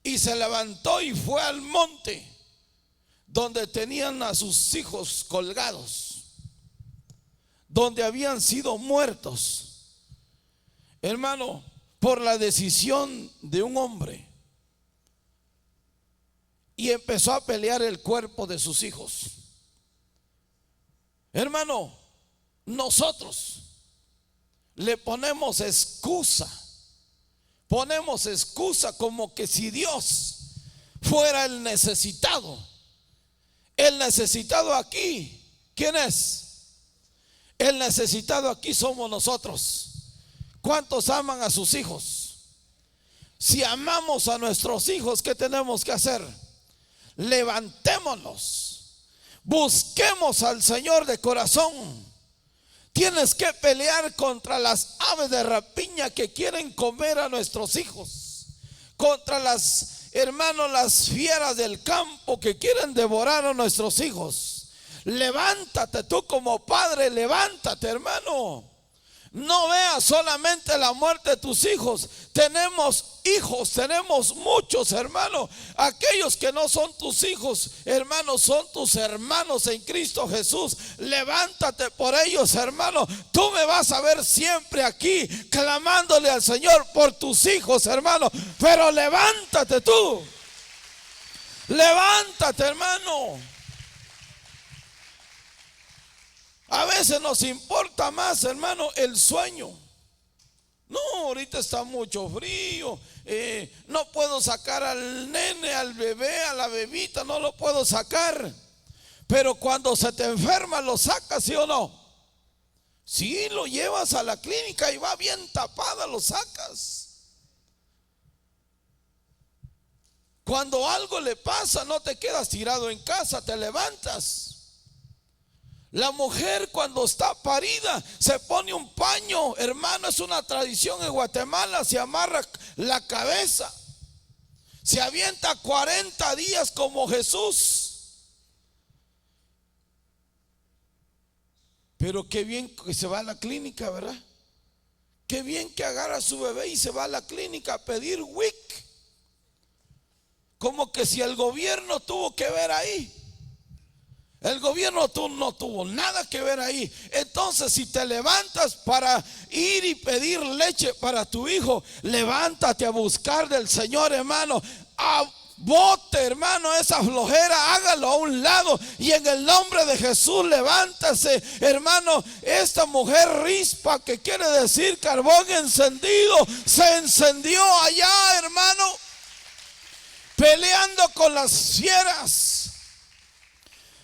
y se levantó y fue al monte donde tenían a sus hijos colgados, donde habían sido muertos, hermano, por la decisión de un hombre. Y empezó a pelear el cuerpo de sus hijos. Hermano, nosotros le ponemos excusa como que si Dios fuera el necesitado. El necesitado aquí, ¿quién es? El necesitado aquí somos nosotros. ¿Cuántos aman a sus hijos? Si amamos a nuestros hijos, ¿qué tenemos que hacer? Levantémonos, busquemos al Señor de corazón. Tienes que pelear contra las aves de rapiña que quieren comer a nuestros hijos, contra las, hermanos, las fieras del campo que quieren devorar a nuestros hijos. Levántate tú como padre, levántate, hermano. No veas solamente la muerte de tus hijos. Tenemos hijos, tenemos muchos, hermanos. Aquellos que no son tus hijos, hermanos, son tus hermanos en Cristo Jesús. Levántate por ellos, hermano. Tú me vas a ver siempre aquí clamándole al Señor por tus hijos, hermano. Pero levántate tú. Levántate, hermano. A veces nos importa más, hermano, el sueño. No, ahorita está mucho frío, no puedo sacar al nene, al bebé, a la bebita, no lo puedo sacar. Pero cuando se te enferma, ¿lo sacas, sí o no? Sí, lo llevas a la clínica y va bien tapada, lo sacas. Cuando algo le pasa, no te quedas tirado en casa, te levantas. La mujer cuando está parida se pone un paño, hermano, es una tradición en Guatemala, se amarra la cabeza, se avienta 40 días como Jesús. Pero qué bien que se va a la clínica, ¿verdad? Qué bien que agarra a su bebé y se va a la clínica a pedir WIC. Como que si el gobierno tuvo que ver ahí. El gobierno no tuvo nada que ver ahí. Entonces, si te levantas para ir y pedir leche para tu hijo, levántate a buscar del Señor, hermano. Bote, hermano, esa flojera, hágalo a un lado y en el nombre de Jesús levántase, hermano. Esta mujer Rispa, que quiere decir carbón encendido, se encendió allá, hermano, peleando con las fieras.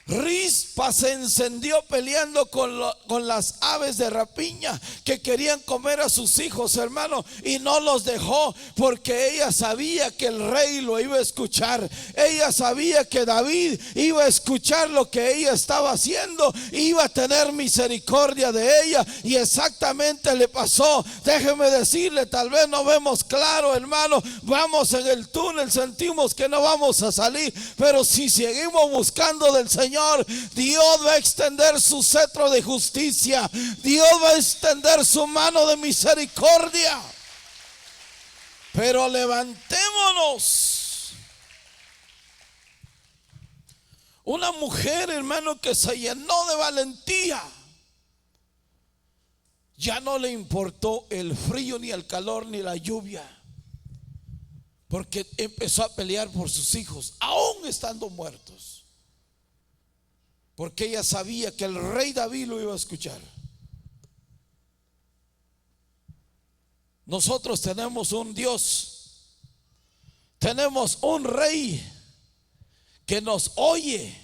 Rispa se encendió peleando con las aves de rapiña que querían comer a sus hijos, hermano, y no los dejó porque ella sabía que el rey lo iba a escuchar. Ella sabía que David iba a escuchar lo que ella estaba haciendo, iba a tener misericordia de ella, y exactamente le pasó. Déjeme decirle, tal vez no vemos claro, hermano, vamos en el túnel, sentimos que no vamos a salir, pero si seguimos buscando del Señor, Dios va a extender su cetro de justicia. Dios va a extender su mano de misericordia. Pero levantémonos. Una mujer, hermano, que se llenó de valentía. Ya no le importó el frío, ni el calor, ni la lluvia. porque empezó a pelear por sus hijos, aún estando muertos, porque ella sabía que el rey David lo iba a escuchar. Nosotros tenemos un Dios, tenemos un rey que nos oye,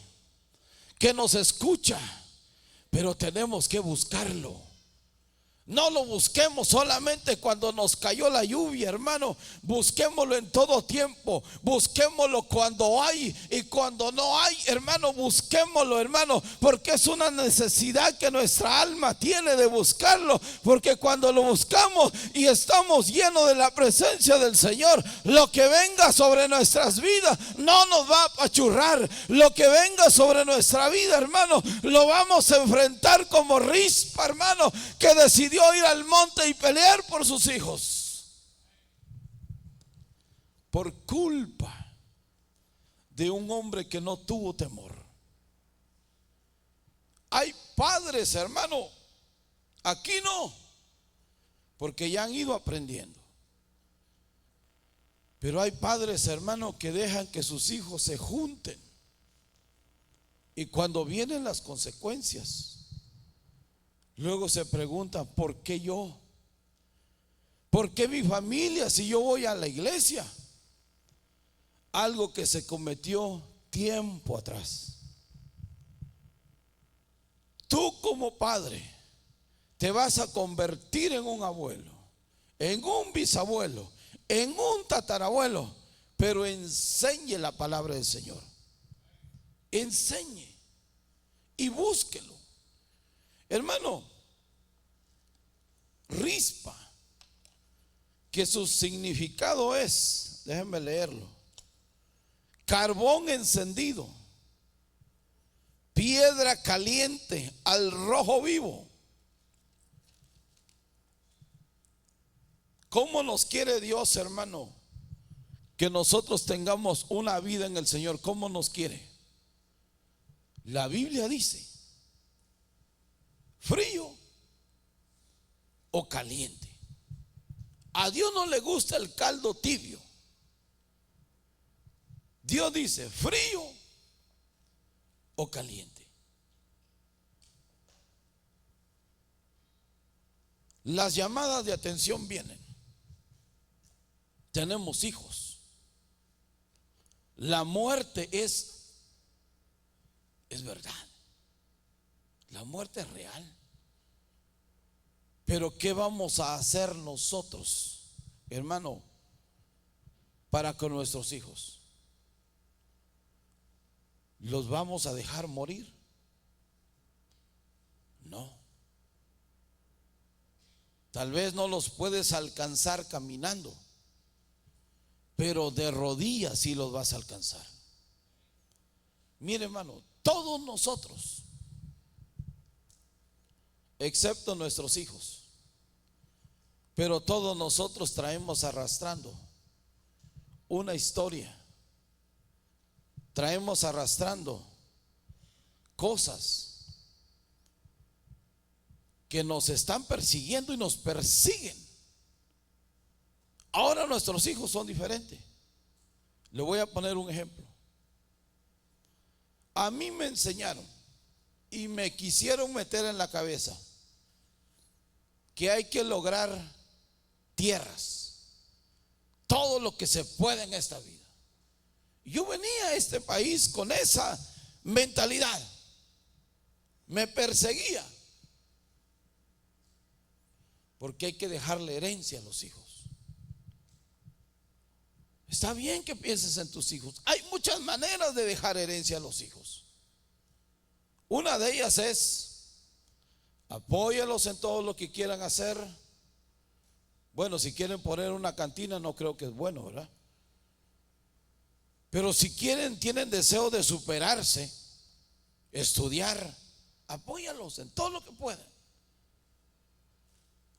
que nos escucha, pero tenemos que buscarlo. No lo busquemos solamente cuando nos cayó la lluvia, hermano. Busquémoslo en todo tiempo. Busquémoslo cuando hay y cuando no hay, hermano. Busquémoslo, hermano, porque es una necesidad que nuestra alma tiene de buscarlo. Porque cuando lo buscamos y estamos llenos de la presencia del Señor, lo que venga sobre nuestras vidas no nos va a apachurrar. Lo que venga sobre nuestra vida, hermano, lo vamos a enfrentar como Rispa, hermano, que decidió ir al monte y pelear por sus hijos, por culpa de un hombre que no tuvo temor. Hay padres, hermano, aquí no, porque ya han ido aprendiendo, pero hay padres, hermano, que dejan que sus hijos se junten, y cuando vienen las consecuencias, luego se preguntan: ¿por qué yo? ¿Por qué mi familia si yo voy a la iglesia? Algo que se cometió tiempo atrás. Tú como padre te vas a convertir en un abuelo, en un bisabuelo, en un tatarabuelo, pero enseñe la palabra del Señor. Enseñe y búsquelo. Hermano, Rispa, que su significado es, déjenme leerlo: carbón encendido, piedra caliente al rojo vivo. ¿Cómo nos quiere Dios, hermano, que nosotros tengamos una vida en el Señor? ¿Cómo nos quiere? La Biblia dice: frío o caliente. A Dios no le gusta el caldo tibio. Dios dice: frío o caliente. Las llamadas de atención vienen. Tenemos hijos. La muerte es verdad. La muerte es real. Pero ¿qué vamos a hacer nosotros, hermano, para con nuestros hijos? ¿Los vamos a dejar morir? No. Tal vez no los puedes alcanzar caminando, pero de rodillas sí los vas a alcanzar. Mire, hermano, todos nosotros, excepto nuestros hijos, pero todos nosotros traemos arrastrando una historia, traemos arrastrando cosas que nos están persiguiendo y nos persiguen. Ahora nuestros hijos son diferentes. Le voy a poner un ejemplo. A mí me enseñaron y me quisieron meter en la cabeza que hay que lograr tierras, todo lo que se puede en esta vida. Yo venía a este país con esa mentalidad, me perseguía, porque hay que dejarle herencia a los hijos. Está bien que pienses en tus hijos. Hay muchas maneras de dejar herencia a los hijos. Una de ellas es: apóyalos en todo lo que quieran hacer. Bueno, si quieren poner una cantina, no creo que es bueno, ¿verdad? Pero si tienen deseo de superarse, estudiar, apóyalos en todo lo que puedan.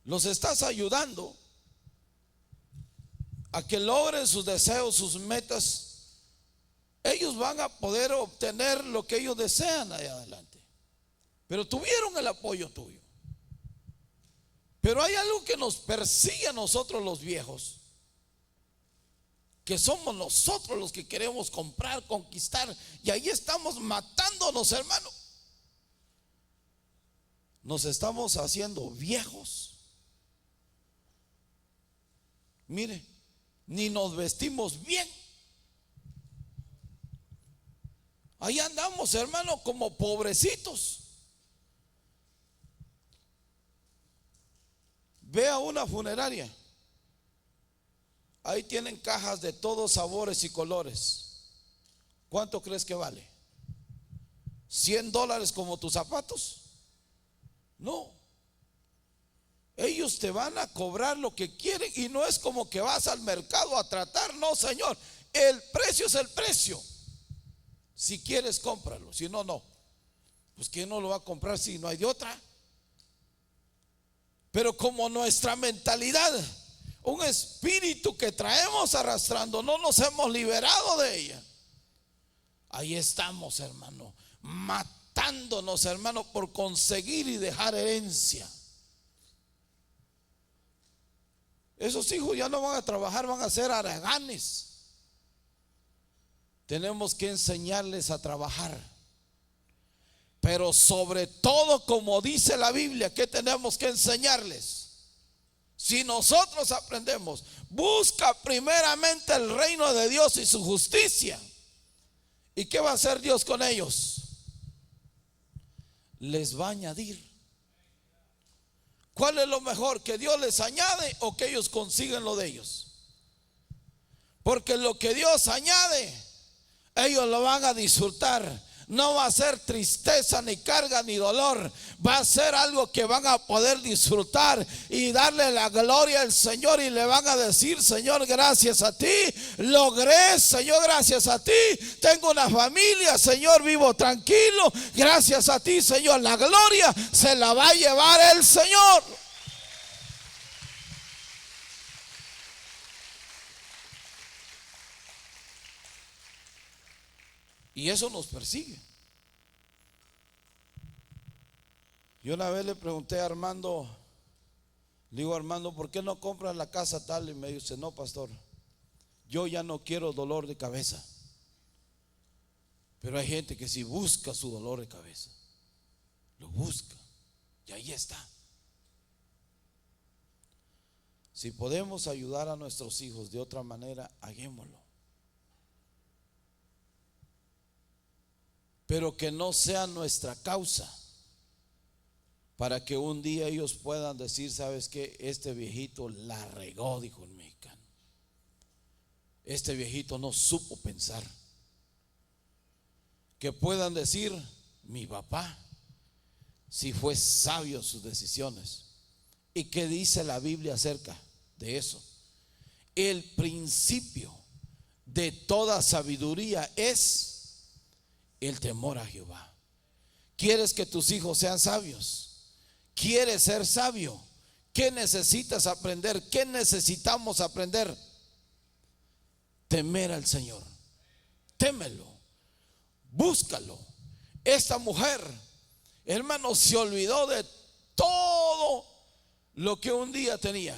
Los estás ayudando a que logren sus deseos, sus metas. Ellos van a poder obtener lo que ellos desean allá adelante, pero tuvieron el apoyo tuyo. Pero hay algo que nos persigue a nosotros los viejos, que somos nosotros los que queremos comprar, conquistar, y ahí estamos matándonos, hermano. Nos estamos haciendo viejos. Mire, ni nos vestimos bien. Ahí andamos, hermano, como pobrecitos. Ve a una funeraria. Ahí tienen cajas de todos sabores y colores. ¿Cuánto crees que vale? ¿$100 como tus zapatos? No. Ellos te van a cobrar lo que quieren, y no es como que vas al mercado a tratar. No, señor, el precio es el precio. Si quieres, cómpralo. Si no, no. Pues ¿quién no lo va a comprar si no hay de otra? Pero como nuestra mentalidad, un espíritu que traemos arrastrando, no nos hemos liberado de ella, ahí estamos, hermano, matándonos, hermano, por conseguir y dejar herencia. Esos hijos ya no van a trabajar, van a ser haraganes. Tenemos que enseñarles a trabajar. Pero sobre todo, como dice la Biblia, ¿qué tenemos que enseñarles? Si nosotros aprendemos, busca primeramente el reino de Dios y su justicia. ¿Y qué va a hacer Dios con ellos? Les va a añadir. ¿Cuál es lo mejor? ¿Que Dios les añade o que ellos consiguen lo de ellos? Porque lo que Dios añade, ellos lo van a disfrutar. No va a ser tristeza, ni carga, ni dolor. Va a ser algo que van a poder disfrutar y darle la gloria al Señor, y le van a decir: Señor, gracias a ti logré, Señor, gracias a ti tengo una familia, Señor, vivo tranquilo, gracias a ti, Señor. La gloria se la va a llevar el Señor. Y eso nos persigue. Yo una vez le pregunté a Armando, le digo: Armando, ¿por qué no compras la casa tal? Y me dice: no, pastor, yo ya no quiero dolor de cabeza. Pero hay gente que si busca su dolor de cabeza, lo busca, y ahí está. Si podemos ayudar a nuestros hijos de otra manera, hagámoslo. Pero que no sea nuestra causa, para que un día ellos puedan decir: ¿sabes qué? Este viejito la regó, dijo el mexicano. Este viejito no supo pensar. Que puedan decir: mi papá sí fue sabio en sus decisiones. ¿Y qué dice la Biblia acerca de eso? El principio de toda sabiduría es el temor a Jehová. ¿Quieres que tus hijos sean sabios? ¿Quieres ser sabio? ¿Qué necesitas aprender? ¿Qué necesitamos aprender? Temer al Señor. Témelo, búscalo. Esta mujer, hermano, se olvidó de todo lo que un día tenía.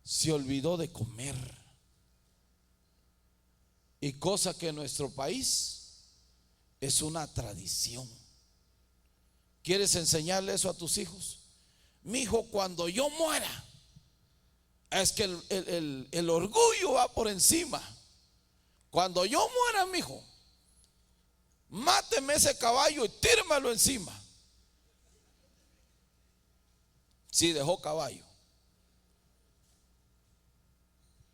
Se olvidó de comer. Y cosa que en nuestro país es una tradición. ¿Quieres enseñarle eso a tus hijos? Mi hijo, cuando yo muera, es que el orgullo va por encima. Cuando yo muera, mi hijo, máteme ese caballo y tírmelo encima. Si dejó caballo.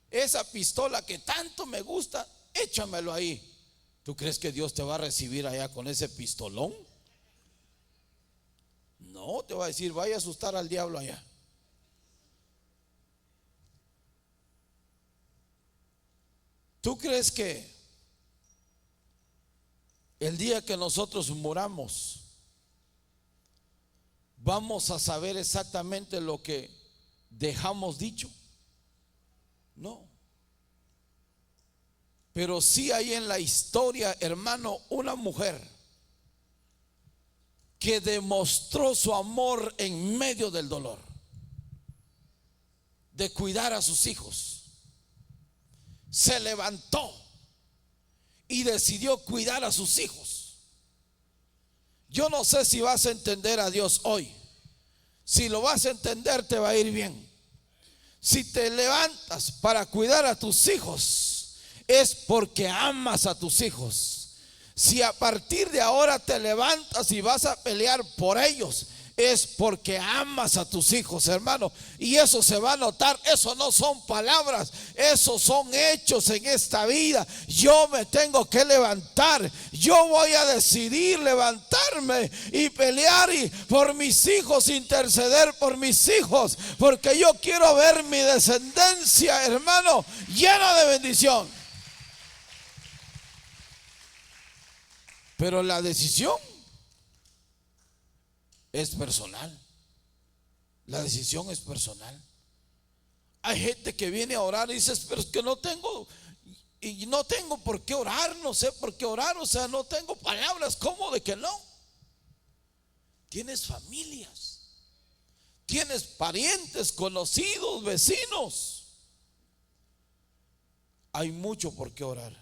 Esa pistola que tanto me gusta, échamelo ahí. ¿Tú crees que Dios te va a recibir allá con ese pistolón? No, te va a decir: vaya a asustar al diablo allá. ¿Tú crees que el día que nosotros muramos vamos a saber exactamente lo que dejamos dicho? No. Pero sí hay en la historia, hermano, una mujer que demostró su amor en medio del dolor. de cuidar a sus hijos. Se levantó y decidió cuidar a sus hijos. Yo no sé si vas a entender a Dios hoy. Si lo vas a entender, te va a ir bien. Si te levantas para cuidar a tus hijos, es porque amas a tus hijos. Si a partir de ahora te levantas y vas a pelear por ellos, es porque amas a tus hijos, hermano. Y eso se va a notar. Eso no son palabras, esos son hechos en esta vida. Yo me tengo que levantar. Yo voy a decidir levantarme y pelear por mis hijos, interceder por mis hijos, porque yo quiero ver mi descendencia, hermano, llena de bendición. Pero la decisión es personal. La decisión es personal. Hay gente que viene a orar y dice, pero es que no tengo, y no tengo por qué orar, no sé por qué orar, o sea, no tengo palabras. ¿Cómo de que no? Tienes familias, tienes parientes, conocidos, vecinos. Hay mucho por qué orar.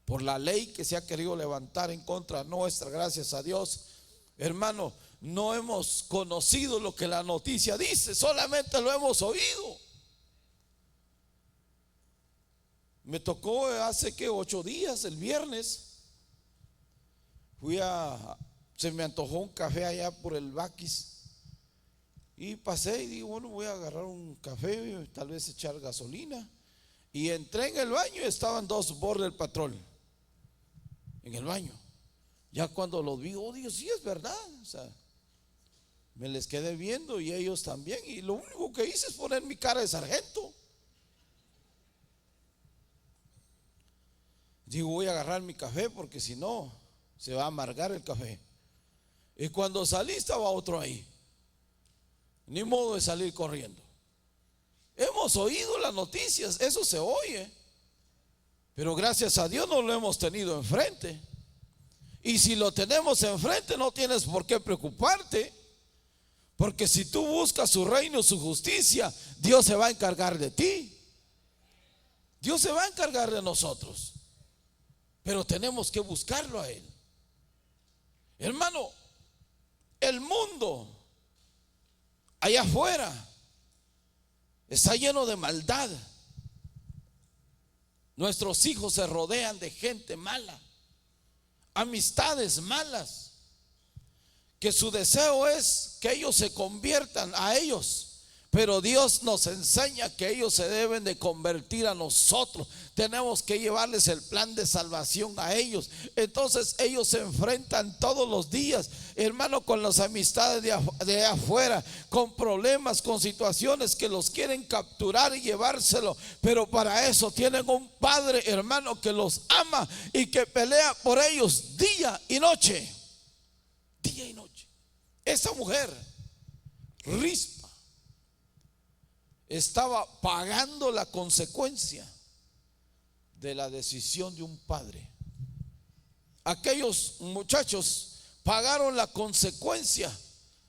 Por la ley que se ha querido levantar en contra nuestra, gracias a Dios, hermano, no hemos conocido lo que la noticia dice, solamente lo hemos oído. Me tocó hace 8 días, el viernes, se me antojó un café allá por el Baquis y pasé y digo, bueno, voy a agarrar un café, tal vez echar gasolina, y entré en el baño y estaban 2 border patrol en el baño. Ya cuando los vi, oh Dios, sí es verdad, o sea, me les quedé viendo y ellos también, y lo único que hice es poner mi cara de sargento. Digo, voy a agarrar mi café porque si no se va a amargar el café. Y cuando salí estaba otro ahí. Ni modo de salir corriendo. Hemos oído las noticias, eso se oye, pero gracias a Dios no lo hemos tenido enfrente. Y si lo tenemos enfrente, no tienes por qué preocuparte, porque si tú buscas su reino, su justicia, Dios se va a encargar de ti. Dios se va a encargar de nosotros, pero tenemos que buscarlo a Él. Hermano, el mundo allá afuera está lleno de maldad. Nuestros hijos se rodean de gente mala, amistades malas, que su deseo es que ellos se conviertan a ellos. Pero Dios nos enseña que ellos se deben de convertir a nosotros. Tenemos que llevarles el plan de salvación a ellos. Entonces ellos se enfrentan todos los días, hermano, con las amistades de afuera, con problemas, con situaciones que los quieren capturar y llevárselo. Pero para eso tienen un Padre, hermano, que los ama y que pelea por ellos día y noche. Día y noche. Esa mujer, Rispa, estaba pagando la consecuencia de la decisión de un padre. Aquellos muchachos pagaron la consecuencia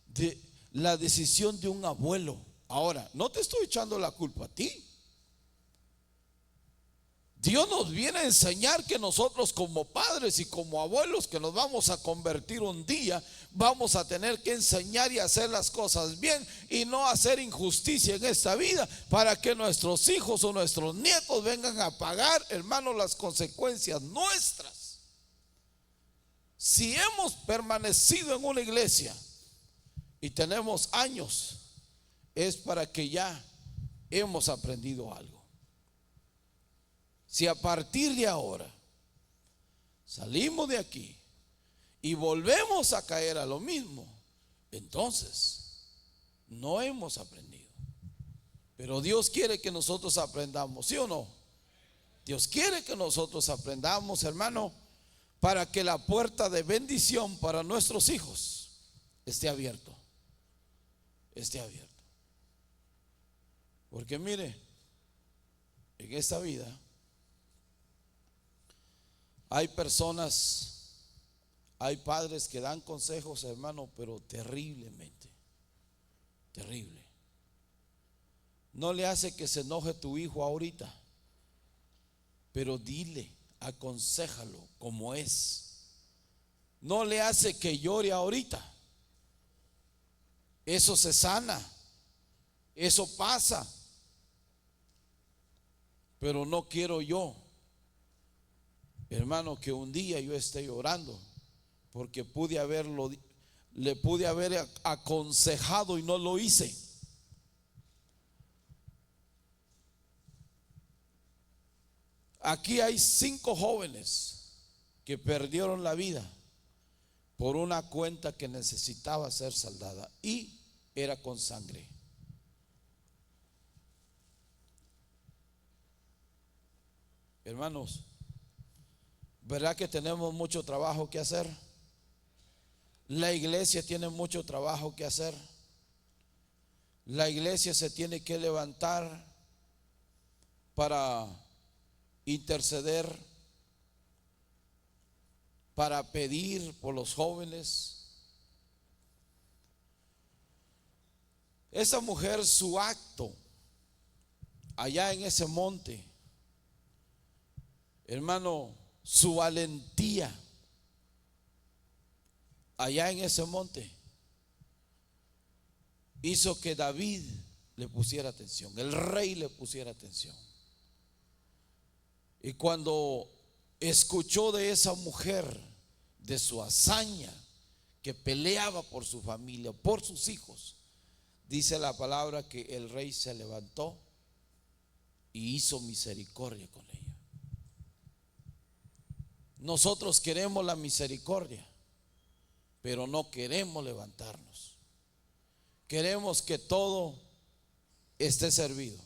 de la decisión de un abuelo. Ahora, no te estoy echando la culpa a ti. Dios nos viene a enseñar que nosotros como padres y como abuelos que nos vamos a convertir un día, vamos a tener que enseñar y hacer las cosas bien y no hacer injusticia en esta vida para que nuestros hijos o nuestros nietos vengan a pagar, hermanos, las consecuencias nuestras. Si hemos permanecido en una iglesia y tenemos años, es para que ya hemos aprendido algo. Si a partir de ahora salimos de aquí y volvemos a caer a lo mismo, entonces no hemos aprendido. Pero Dios quiere que nosotros aprendamos, ¿sí o no? Dios quiere que nosotros aprendamos, hermano, para que la puerta de bendición para nuestros hijos esté abierto. Esté abierto. Porque mire, en esta vida hay personas, hay padres que dan consejos, hermano, pero terriblemente, terrible. No le hace que se enoje tu hijo ahorita, pero dile, aconséjalo como es. No le hace que llore ahorita. Eso se sana, eso pasa. Pero no quiero yo, hermano, que un día yo esté llorando porque le pude haber aconsejado y no lo hice. Aquí hay 5 jóvenes que perdieron la vida por una cuenta que necesitaba ser saldada y era con sangre. Hermanos, ¿verdad que tenemos mucho trabajo que hacer? La iglesia tiene mucho trabajo que hacer. La iglesia se tiene que levantar para interceder, para pedir por los jóvenes. Esa mujer, su acto allá en ese monte, hermano, su valentía allá en ese monte hizo que David le pusiera atención, el rey le pusiera atención. Y cuando escuchó de esa mujer, de su hazaña, que peleaba por su familia, por sus hijos, dice la palabra que el rey se levantó y hizo misericordia con ella. Nosotros queremos la misericordia, pero no queremos levantarnos. Queremos que todo esté servido.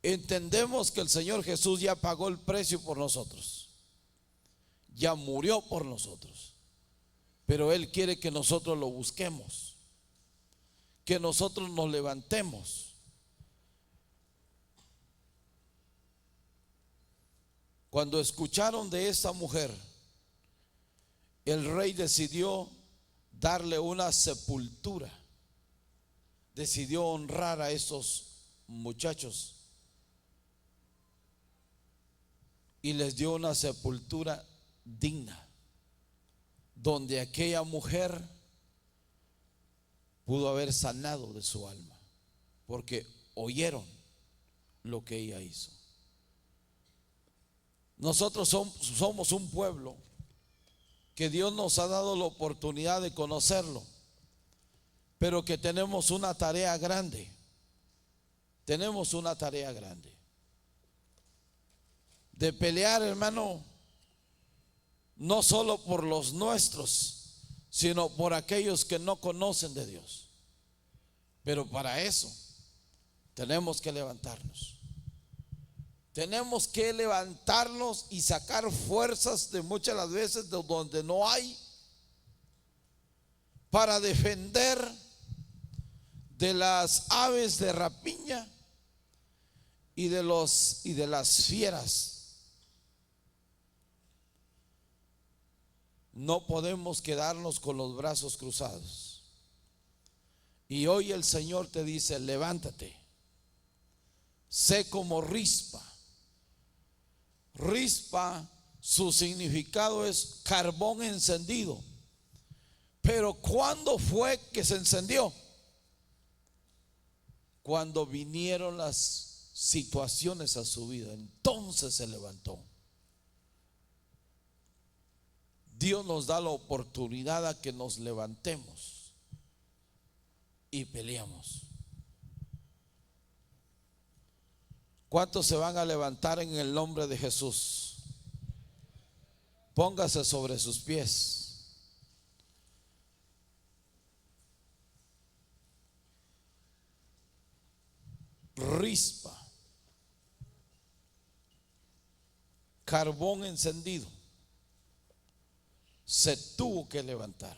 Entendemos que el Señor Jesús ya pagó el precio por nosotros, ya murió por nosotros, pero Él quiere que nosotros lo busquemos, que nosotros nos levantemos. Cuando escucharon de esa mujer, el rey decidió darle una sepultura, decidió honrar a esos muchachos y les dio una sepultura digna, donde aquella mujer pudo haber sanado de su alma, porque oyeron lo que ella hizo. Nosotros somos un pueblo que Dios nos ha dado la oportunidad de conocerlo, pero que tenemos una tarea grande. Tenemos una tarea grande de pelear, hermano, no solo por los nuestros, sino por aquellos que no conocen de Dios. Pero para eso tenemos que levantarnos. Tenemos que levantarnos y sacar fuerzas de muchas las veces de donde no hay, para defender de las aves de rapiña y de las fieras. No podemos quedarnos con los brazos cruzados. Y hoy el Señor te dice: levántate, sé como Rispa. Rispa, su significado es carbón encendido. Pero ¿cuándo fue que se encendió? Cuando vinieron las situaciones a su vida, entonces se levantó. Dios nos da la oportunidad a que nos levantemos y peleamos. ¿Cuántos se van a levantar en el nombre de Jesús? Póngase sobre sus pies. Rispa, carbón encendido, se tuvo que levantar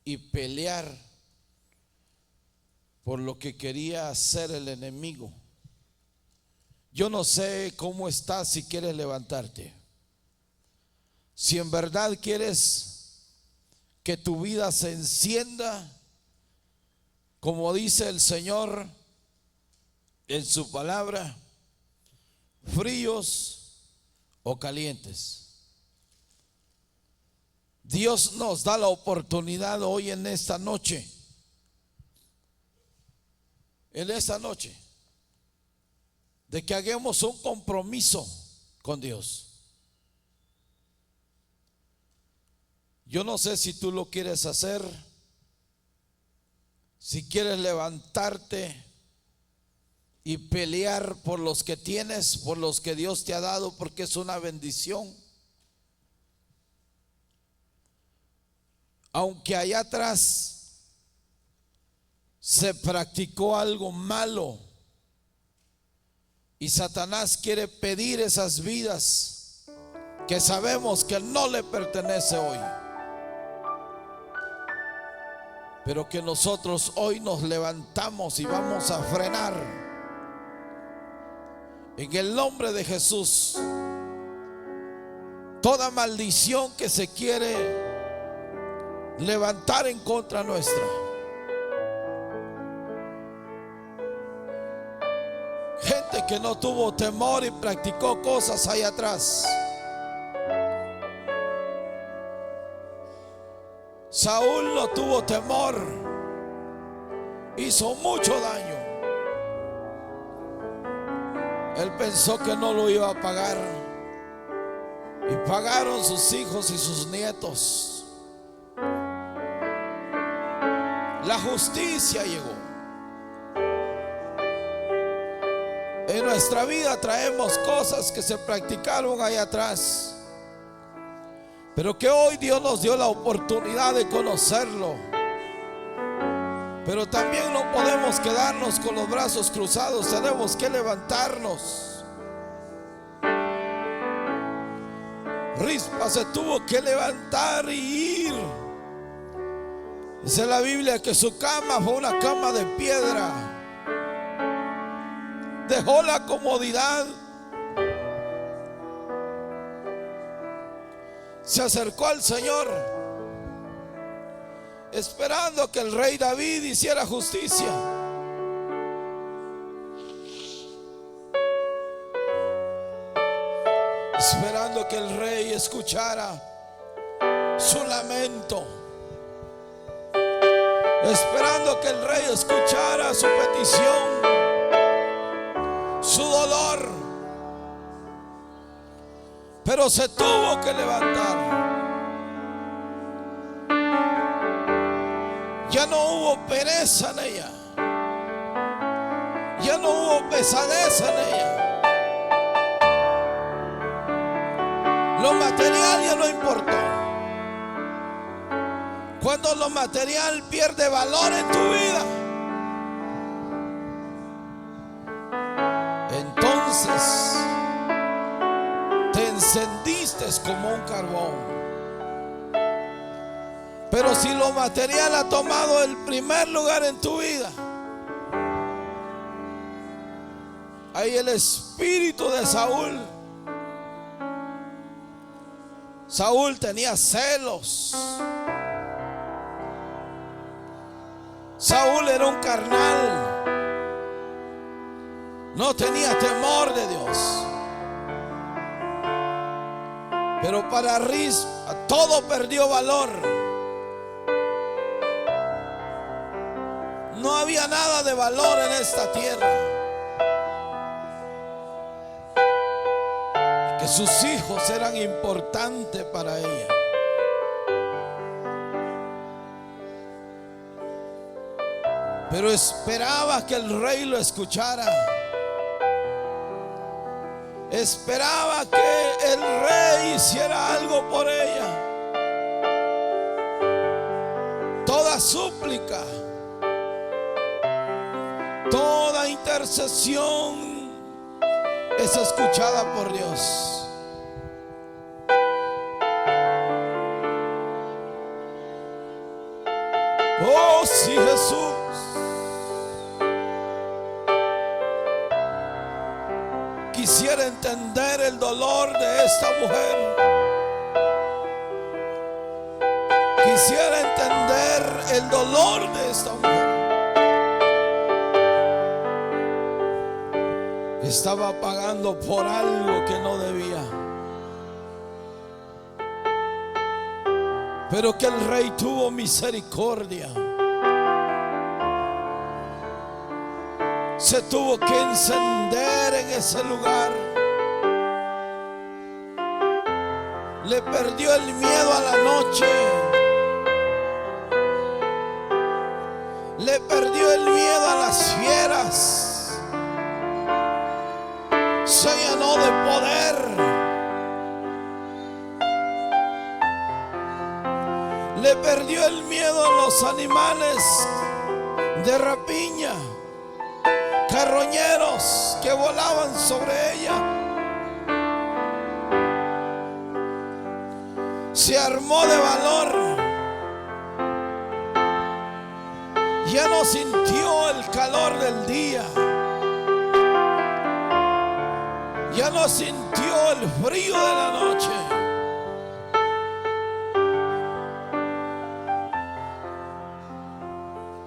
y pelear por lo que quería hacer el enemigo. Yo no sé cómo estás, si quieres levantarte. Si en verdad quieres que tu vida se encienda como dice el Señor en su palabra, fríos o calientes. Dios nos da la oportunidad hoy en esta noche, de que hagamos un compromiso con Dios. Yo no sé si tú lo quieres hacer, si quieres levantarte y pelear por los que tienes, por los que Dios te ha dado, porque es una bendición. Aunque allá atrás se practicó algo malo y Satanás quiere pedir esas vidas que sabemos que no le pertenece hoy, pero que nosotros hoy nos levantamos y vamos a frenar en el nombre de Jesús toda maldición que se quiere levantar en contra nuestra. Gente que no tuvo temor y practicó cosas allá atrás. Saúl no tuvo temor, hizo mucho daño. Él pensó que no lo iba a pagar y pagaron sus hijos y sus nietos. La justicia llegó. En nuestra vida traemos cosas que se practicaron allá atrás, pero que hoy Dios nos dio la oportunidad de conocerlo. Pero también no podemos quedarnos con los brazos cruzados, tenemos que levantarnos. Rispa se tuvo que levantar y ir. Dice la Biblia que su cama fue una cama de piedra. Dejó la comodidad, se acercó al Señor, esperando que el rey David hiciera justicia. Esperando que el rey escuchara su lamento, esperando que el rey escuchara su petición, su dolor. Pero se tuvo que levantar. Ya no hubo pereza en ella, ya no hubo pesadez en ella. Lo material ya no importó. Cuando lo material pierde valor en tu vida, entonces te encendiste como un carbón. Pero si lo material ha tomado el primer lugar en tu vida, ahí el espíritu de Saúl. Saúl tenía celos. Saúl era un carnal. No tenía temor de Dios. Pero para Rispa todo perdió valor. No había nada de valor en esta tierra. Que sus hijos eran importantes para ella. Pero esperaba que el rey lo escuchara. Esperaba que el rey hiciera algo por ella. Toda súplica, toda intercesión es escuchada por Dios. Oh, sí, Jesús. Quisiera entender el dolor de esta mujer. Quisiera entender el dolor de esta mujer. estaba pagando por algo que no debía. Pero que el rey tuvo misericordia. Se tuvo que encender en ese lugar. Le perdió el miedo a la noche. Le perdió el miedo a las fieras. Se llenó de poder. Le perdió el miedo a los animales de rapiña, carroñeros que volaban sobre ella. Se armó de valor. Ya no sintió el calor del día. Ya no sintió el frío de la noche.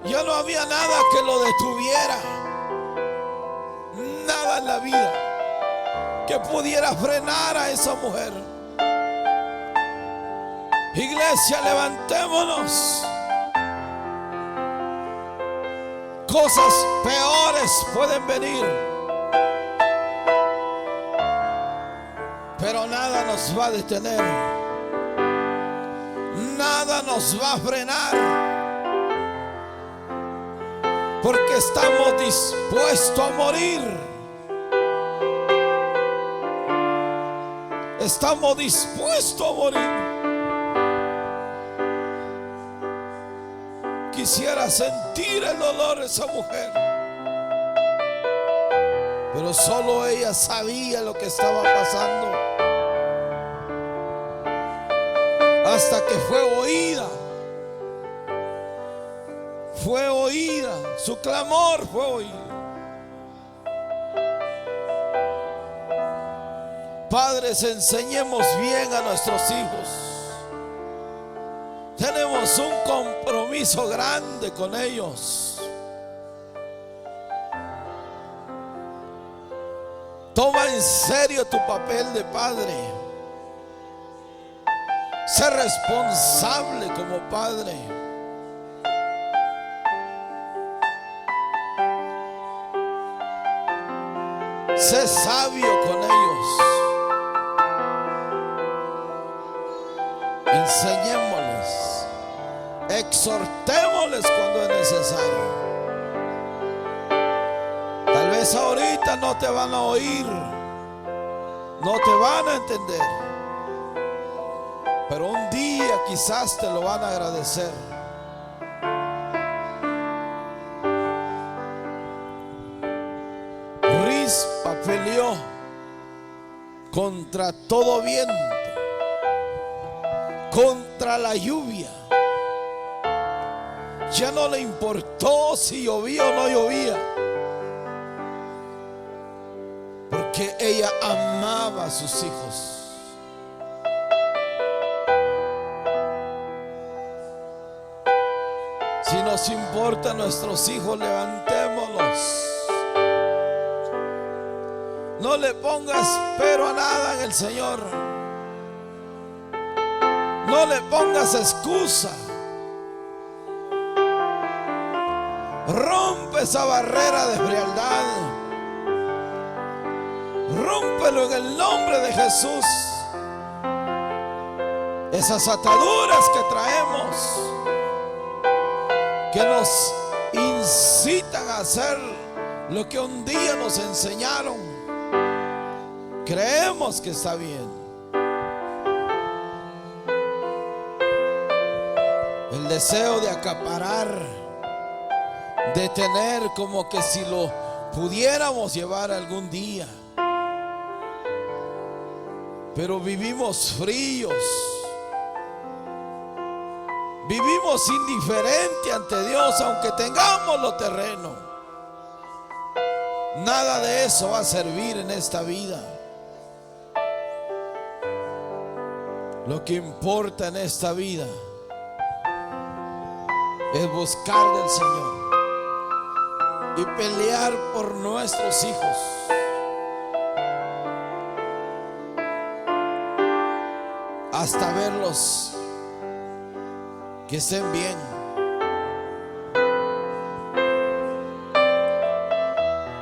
Ya no había nada que lo detuviera. Nada en la vida que pudiera frenar a esa mujer. Iglesia, levantémonos. Cosas peores pueden venir, pero nada nos va a detener. Nada nos va a frenar, porque estamos dispuestos a morir. Estamos dispuestos a morir. Quisiera sentir el dolor de esa mujer, pero solo ella sabía lo que estaba pasando. Hasta que fue oída. Fue oída, su clamor fue oído. Padres, enseñemos bien a nuestros hijos. Tenemos un compromiso grande con ellos. Toma en serio tu papel de padre. Sé responsable como padre. Sé sabio con ellos. Enseñémosles, exhortémosles cuando es necesario. Tal vez ahorita no te van a oír, no te van a entender, pero un día quizás te lo van a agradecer. Rispa peleó contra todo viento, contra la lluvia. Ya no le importó si llovía o no llovía, porque ella amaba a sus hijos. Si nos importan nuestros hijos, levantémonos. No le pongas pero a nada en el Señor. No le pongas excusa. Rompe esa barrera de frialdad. Rómpelo en el nombre de Jesús. Esas ataduras que traemos, que nos incitan a hacer lo que un día nos enseñaron, creemos que está bien. El deseo de acaparar, de tener como que si lo pudiéramos llevar algún día. Pero vivimos fríos, vivimos indiferentes ante Dios, aunque tengamos lo terreno. Nada de eso va a servir en esta vida. Lo que importa en esta vida es buscar del Señor y pelear por nuestros hijos. hasta verlos que estén bien.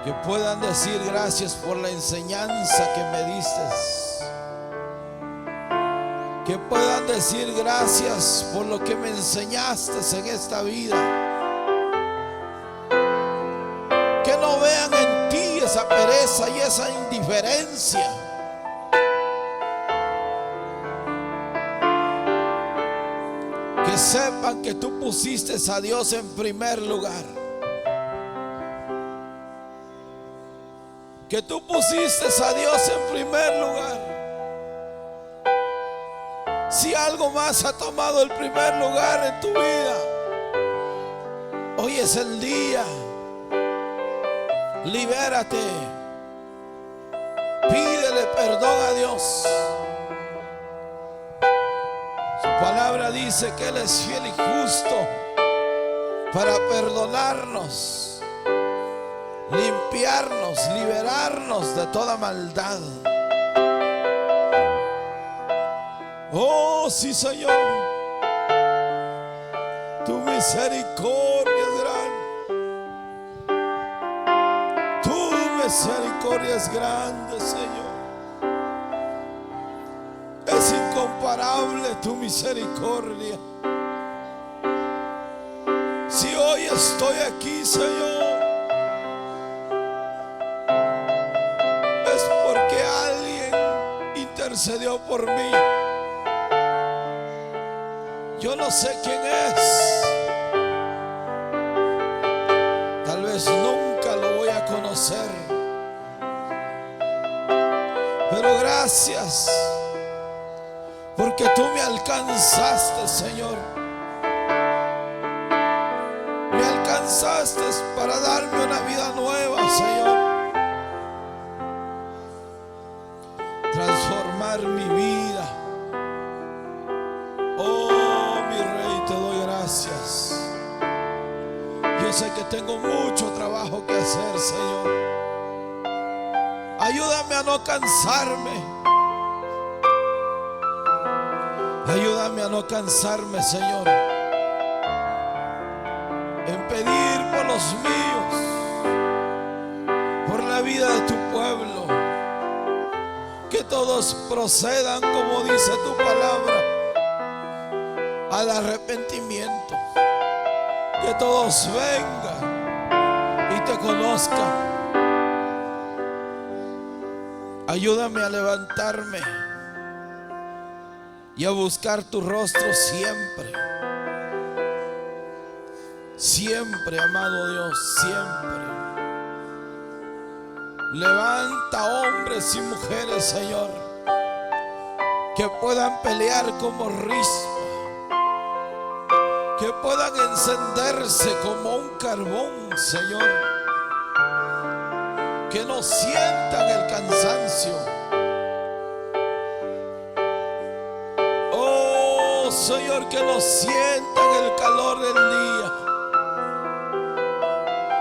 Que puedan decir gracias por la enseñanza que me diste. Que puedan decir gracias por lo que me enseñaste en esta vida. Que no vean en ti esa pereza y esa indiferencia. Que sepan que tú pusiste a Dios en primer lugar. Que tú pusiste a Dios en primer lugar. Si algo más ha tomado el primer lugar en tu vida, hoy es el día. Libérate. Pídele perdón a Dios. Su palabra dice que Él es fiel y justo para perdonarnos, limpiarnos, liberarnos de toda maldad. Oh, sí, Señor, tu misericordia es grande. Tu misericordia es grande, Señor. Es incomparable tu misericordia. Si hoy estoy aquí, Señor, es porque alguien intercedió por mí. Yo no sé quién es. Tal vez nunca lo voy a conocer. Pero gracias, porque tú me alcanzaste, Señor. Me alcanzaste para darme una vida nueva, Señor. Transformar mi vida. Oh, mi Rey, te doy gracias. Yo sé que tengo mucho trabajo que hacer, Señor. Ayúdame a no cansarme. Ayúdame a no cansarme, Señor, en pedir por los míos, por la vida de tu pueblo. Que todos procedan, como dice tu palabra, al arrepentimiento. Que todos vengan y te conozcan. Ayúdame a levantarme y a buscar tu rostro siempre. Siempre, amado Dios, siempre. Levanta hombres y mujeres, Señor, que puedan pelear como Rispa, que puedan encenderse como un carbón, Señor, que no sientan el cansancio. Oh, Señor, que no sientan el calor del día,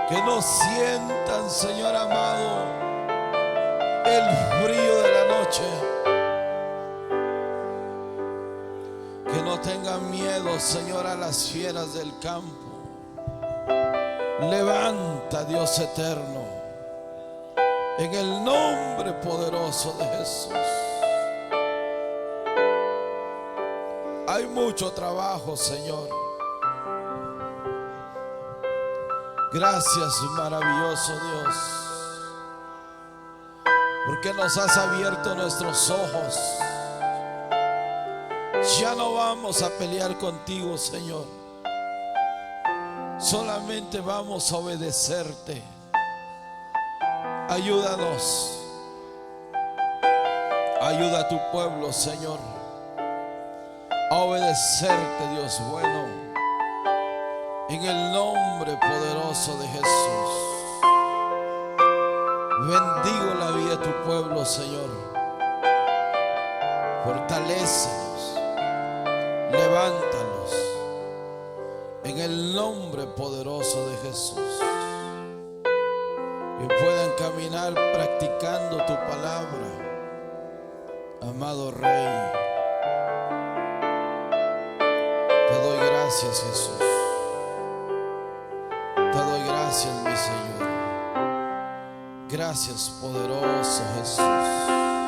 que no sientan, Señor amado, el frío de la noche. Que no tengan miedo, Señor, a las fieras del campo. Levanta, Dios eterno, en el nombre poderoso de Jesús. Hay mucho trabajo, Señor. Gracias, maravilloso Dios, porque nos has abierto nuestros ojos. Ya no vamos a pelear contigo, Señor. Solamente vamos a obedecerte. Ayúdanos. Ayuda a tu pueblo, Señor, a obedecerte, Dios bueno, en el nombre poderoso de Jesús. Bendigo la vida de tu pueblo, Señor. Fortalécelos, levántalos en el nombre poderoso de Jesús. Que puedan caminar practicando tu palabra, amado Rey. gracias, Jesús. Te doy gracias, mi Señor. Gracias, poderoso Jesús.